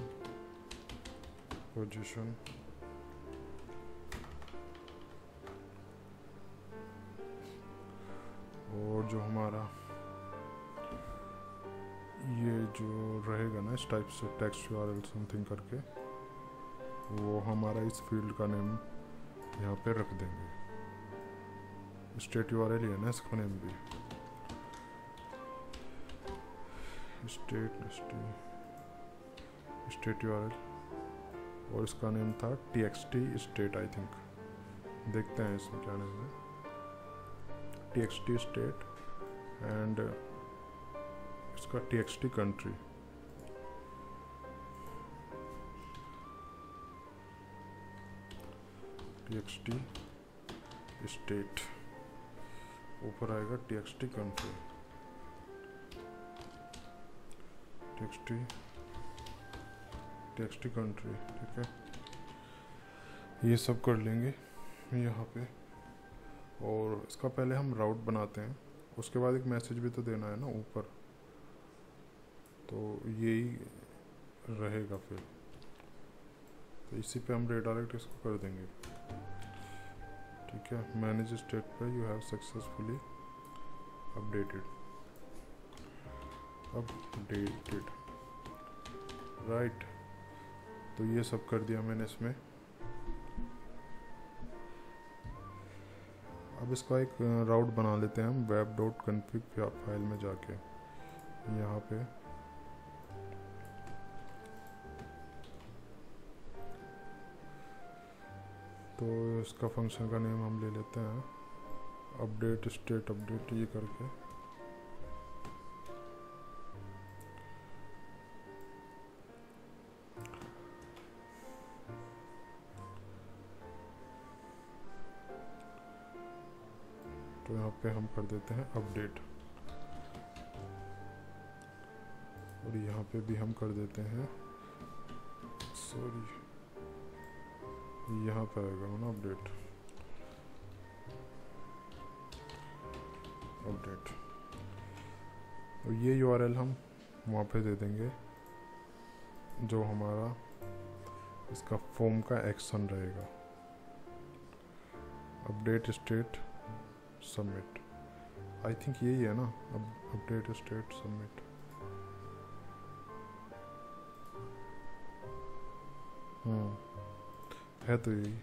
पोजीशन, और जो हमारा ये जो रहेगा ना इस टाइप से टेक्स्ट URL समथिंग करके, वो हमारा इस फील्ड का नेम यहाँ पे रख देंगे। स्टेट URL ही है ना इसका नेम भी, स्टेट URL, और इसका नेम था TXT स्टेट, आई थिंक। देखते हैं इसमें क्या नेम है, TXT स्टेट एंड इसका TXT कंट्री। TXT स्टेट, ऊपर आएगा TXT कंट्री, TXT कंट्री, ठीक है। ये सब कर लेंगे यहाँ पे, और इसका पहले हम राउट बनाते हैं, उसके बाद एक मैसेज भी तो देना है ना ऊपर, तो यही रहेगा फिर। तो इसी पे हम रिडायरेक्ट इसको कर देंगे, ठीक है। मैनेज स्टेट पे you have successfully updated right. तो ये सब कर दिया मैंने इसमें। अब इसका एक राउट बना लेते हैं हम web.config फाइल में जाके, यहाँ पे तो इसका फंक्शन का नेम हम ले लेते हैं अपडेट स्टेट अपडेट, ये करके तो यहाँ पे हम कर देते हैं अपडेट, और यहाँ पे भी हम कर देते हैं, सॉरी यहाँ पे आएगा ना अपडेट, और ये URL हम वहाँ पे दे देंगे जो हमारा इसका फॉर्म का एक्शन रहेगा। Update state submit, I think यही है ना, अपडेट स्टेट सबमिट। है तो यही,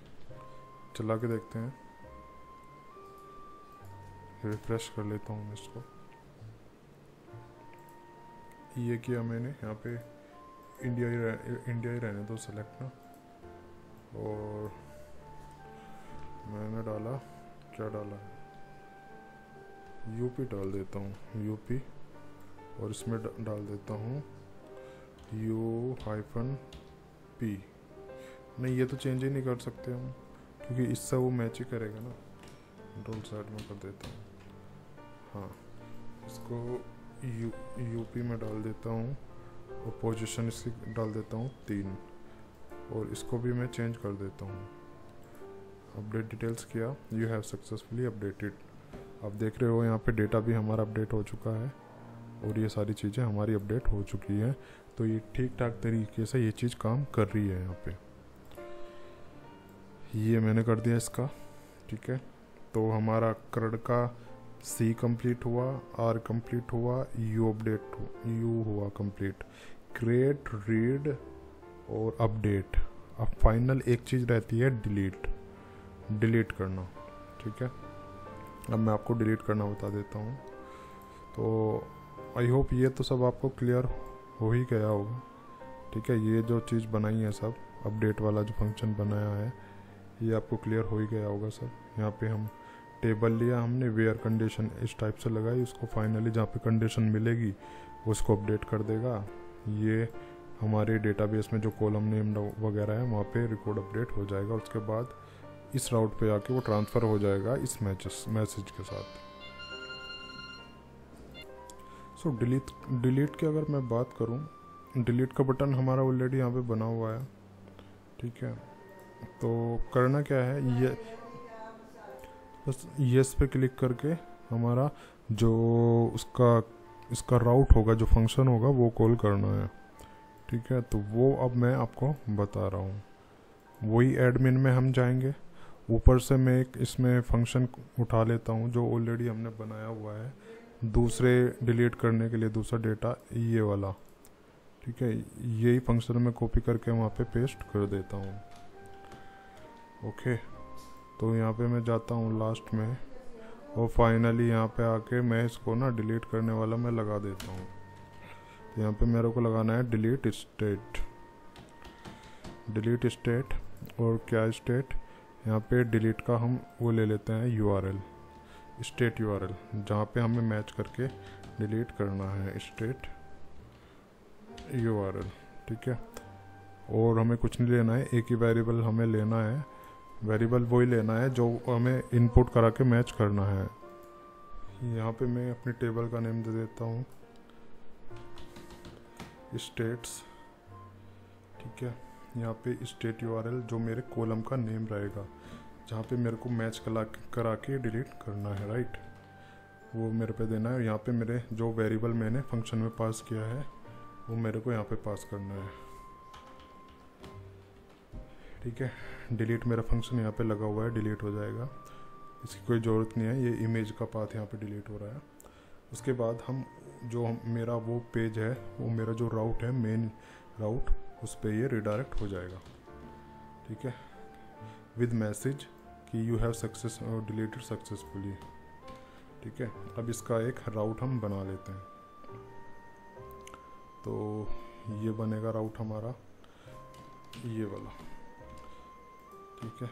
चला के देखते हैं, रिफ्रेश कर लेता हूँ इसको। ये किया मैंने, यहाँ पे इंडिया ही रहने दो सेलेक्ट ना, और मैंने डाला, क्या डाला, यूपी डाल देता हूँ, यूपी, और इसमें डाल देता हूँ U-P। नहीं, ये तो चेंज ही नहीं कर सकते हम, क्योंकि इससे वो मैच ही करेगा ना। कंट्रोल साइड में कर देता हूँ, हाँ, इसको यूपी में डाल देता हूँ, और पोजीशन इसकी डाल देता हूँ 3, और इसको भी मैं चेंज कर देता हूँ। अपडेट डिटेल्स किया, यू हैव सक्सेसफुली अपडेटेड। आप देख रहे हो यहाँ पे डेटा भी हमारा अपडेट हो चुका है, और ये सारी चीज़ें हमारी अपडेट हो चुकी है। तो ये ठीक ठाक तरीके से ये चीज़ काम कर रही है। यहाँ पे ये मैंने कर दिया इसका, ठीक है। तो हमारा CRUD का C कंप्लीट हुआ, R कंप्लीट हुआ, U हुआ कंप्लीट, क्रिएट, रीड और अपडेट। अब फाइनल एक चीज़ रहती है, डिलीट करना, ठीक है। अब मैं आपको डिलीट करना बता देता हूँ। तो आई होप ये तो सब आपको क्लियर हो ही गया होगा, ठीक है। ये जो चीज़ बनाई है सब, अपडेट वाला जो फंक्शन बनाया है, ये आपको क्लियर हो ही गया होगा सब। यहाँ पे हम टेबल लिया हमने, वेयर कंडीशन इस टाइप से लगाई, उसको फाइनली जहाँ पे कंडीशन मिलेगी उसको अपडेट कर देगा। ये हमारे डेटाबेस में जो कॉलम नेम वगैरह है वहाँ पे रिकॉर्ड अपडेट हो जाएगा। उसके बाद इस राउट पे आके वो ट्रांसफ़र हो जाएगा इस मैसेज के साथ। सो डिलीट की अगर मैं बात करूँ, डिलीट का बटन हमारा ऑलरेडी यहाँ पे बना हुआ है, ठीक है। तो करना क्या है, ये बस येस पे क्लिक करके हमारा जो इसका राउट होगा, जो फंक्शन होगा वो कॉल करना है, ठीक है। तो वो अब मैं आपको बता रहा हूँ। वही एडमिन में हम जाएंगे, ऊपर से मैं एक इसमें फंक्शन उठा लेता हूँ जो ऑलरेडी हमने बनाया हुआ है दूसरे डिलीट करने के लिए, दूसरा डेटा ये वाला, ठीक है। यही फंक्शन मैं कॉपी करके वहाँ पे पेस्ट कर देता हूँ, ओके। तो यहाँ पे मैं जाता हूँ लास्ट में, और फाइनली यहाँ पे आके मैं इसको ना डिलीट करने वाला मैं लगा देता हूँ। तो यहाँ पे मेरे को लगाना है डिलीट स्टेट, और क्या स्टेट, यहाँ पे डिलीट का हम वो ले लेते हैं URL, स्टेट URL, जहाँ पे हमें मैच करके डिलीट करना है, स्टेट URL, ठीक है। और हमें कुछ नहीं लेना है, एक ही वेरिएबल हमें लेना है, वेरिएबल वही लेना है जो हमें इनपुट करा के मैच करना है। यहाँ पे मैं अपनी टेबल का नेम दे देता हूँ स्टेट्स, ठीक है। यहाँ पे स्टेट URL जो मेरे कॉलम का नेम रहेगा, जहाँ पे मेरे को मैच करा के डिलीट करना है, राइट, वो मेरे पे देना है। यहाँ पे मेरे जो वेरिएबल मैंने फंक्शन में पास किया है वो मेरे को यहाँ पे पास करना है, ठीक है। डिलीट मेरा फंक्शन यहाँ पे लगा हुआ है, डिलीट हो जाएगा, इसकी कोई ज़रूरत नहीं है। ये इमेज का पाथ यहाँ पे डिलीट हो रहा है। उसके बाद मेरा वो पेज है, वो मेरा जो राउट है, मेन राउट, उस पर ये रिडायरेक्ट हो जाएगा, ठीक है, विद मैसेज कि यू हैव डिलीटेड सक्सेसफुली, ठीक है। अब इसका एक राउट हम बना लेते हैं। तो ये बनेगा राउट हमारा, ये वाला, ठीक है।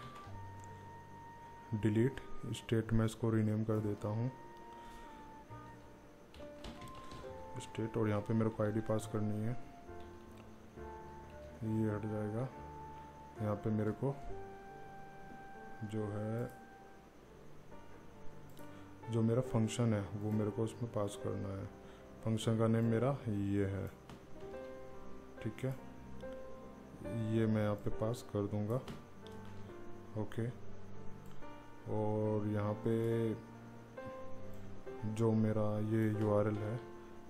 डिलीट स्टेट में इसको रीनेम कर देता हूँ स्टेट, और यहाँ पे मेरे को आईडी पास करनी है, ये हट जाएगा। यहाँ पे मेरे को जो है, जो मेरा फंक्शन है वो मेरे को उसमें पास करना है। फंक्शन का नेम मेरा ये है, ठीक है, ये मैं यहाँ पे पास कर दूँगा, ओके। और यहाँ पे जो मेरा ये URL है,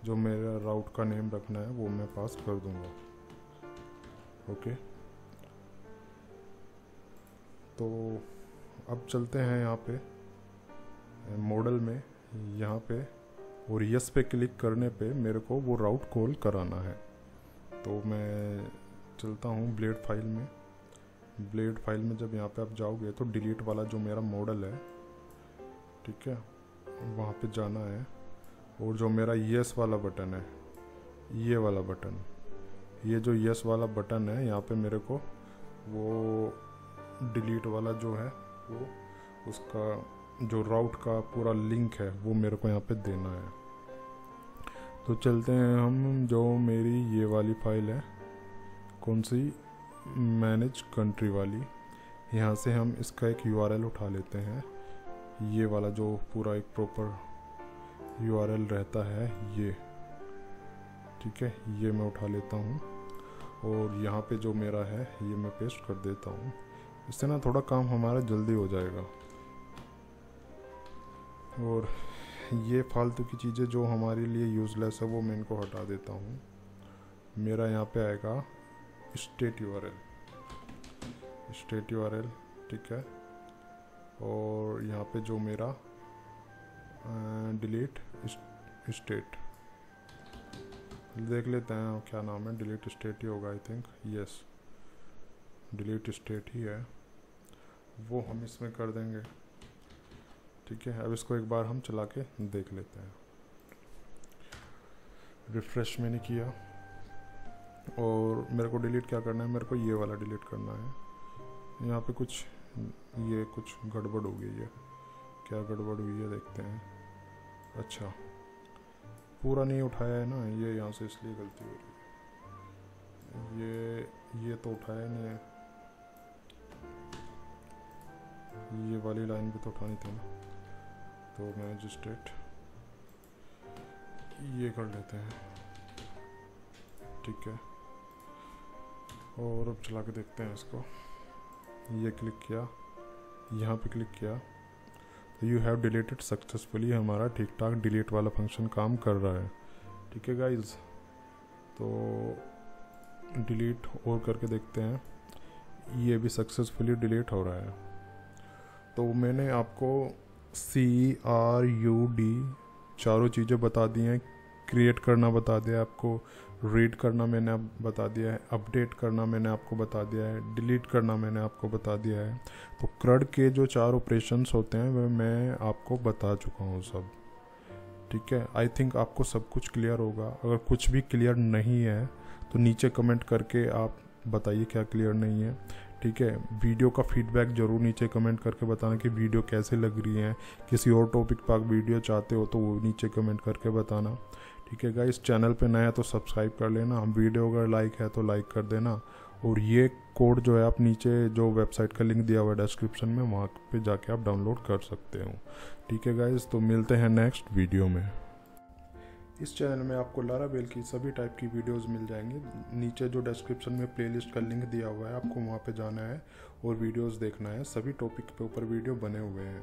जो मेरा राउट का नेम रखना है वो मैं पास कर दूँगा, ओके, तो अब चलते हैं यहाँ पे मॉडल में, यहाँ पे, और यस पे क्लिक करने पे मेरे को वो राउट कॉल कराना है। तो मैं चलता हूँ ब्लेड फाइल में। ब्लेड फाइल में जब यहाँ पे आप जाओगे तो डिलीट वाला जो मेरा मॉडल है, ठीक है, वहाँ पे जाना है, और जो मेरा यस वाला बटन है, ये वाला बटन, ये जो यस वाला बटन है, यहाँ पे मेरे को वो डिलीट वाला जो है वो उसका जो राउट का पूरा लिंक है वो मेरे को यहाँ पे देना है। तो चलते हैं हम, जो मेरी ये वाली फाइल है, कौन सी, मैनेज कंट्री वाली, यहाँ से हम इसका एक यूआरएल उठा लेते हैं। ये वाला जो पूरा एक प्रॉपर यूआरएल रहता है ये, ठीक है, ये मैं उठा लेता हूँ और यहाँ पे जो मेरा है ये मैं पेस्ट कर देता हूँ। इससे ना थोड़ा काम हमारा जल्दी हो जाएगा। और ये फालतू की चीज़ें जो हमारे लिए यूज़लेस है वो मैं इनको हटा देता हूँ। मेरा यहाँ पे आएगा स्टेट यूआरएल, ठीक है, और यहाँ पे जो मेरा डिलीट स्टेट, देख लेते हैं क्या नाम है, डिलीट स्टेट ही होगा I think, yes delete state ही है, वो हम इसमें कर देंगे, ठीक है। अब इसको एक बार हम चला के देख लेते हैं। रिफ्रेश मैंने किया और मेरे को डिलीट क्या करना है, मेरे को ये वाला डिलीट करना है। यहाँ पे कुछ ये कुछ गड़बड़ हो गई है, क्या गड़बड़ हुई है देखते हैं। अच्छा, पूरा नहीं उठाया है ना ये, यहाँ से इसलिए गलती हो रही है। ये तो उठाया नहीं है, ये वाली लाइन भी तो उठानी थी ना। तो मैनेज स्टेट ये कर लेते हैं, ठीक है, और अब चला के देखते हैं इसको। ये क्लिक किया, यहाँ पे क्लिक किया तो यू हैव डिलीटेड सक्सेसफुली, हमारा ठीक ठाक डिलीट वाला फंक्शन काम कर रहा है, ठीक है गाइज। तो डिलीट और करके देखते हैं, ये भी सक्सेसफुली डिलीट हो रहा है। तो मैंने आपको CRUD चारों चीज़ें बता दी हैं। क्रिएट करना बता दिया आपको, रीड करना मैंने बता दिया है, अपडेट करना मैंने आपको बता दिया है, डिलीट करना मैंने आपको बता दिया है। तो CRUD के जो 4 ऑपरेशंस होते हैं वह मैं आपको बता चुका हूँ सब, ठीक है। आई थिंक आपको सब कुछ क्लियर होगा। अगर कुछ भी क्लियर नहीं है तो नीचे कमेंट करके आप बताइए क्या क्लियर नहीं है, ठीक है। वीडियो का फीडबैक ज़रूर नीचे कमेंट करके बताना कि वीडियो कैसे लग रही है। किसी और टॉपिक पर वीडियो चाहते हो तो वो नीचे कमेंट करके बताना, ठीक है गाइस। चैनल पे नया है तो सब्सक्राइब कर लेना, वीडियो अगर लाइक है तो लाइक कर देना। और ये कोड जो है आप नीचे जो वेबसाइट का लिंक दिया हुआ है डिस्क्रिप्शन में, वहाँ पे जाके आप डाउनलोड कर सकते हो, ठीक है गाइस। तो मिलते हैं नेक्स्ट वीडियो में। इस चैनल में आपको लारावेल की सभी टाइप की वीडियोस मिल जाएंगी। नीचे जो डिस्क्रिप्शन में प्लेलिस्ट का लिंक दिया हुआ है, आपको वहाँ पे जाना है और वीडियोस देखना है। सभी टॉपिक पे ऊपर वीडियो बने हुए हैं।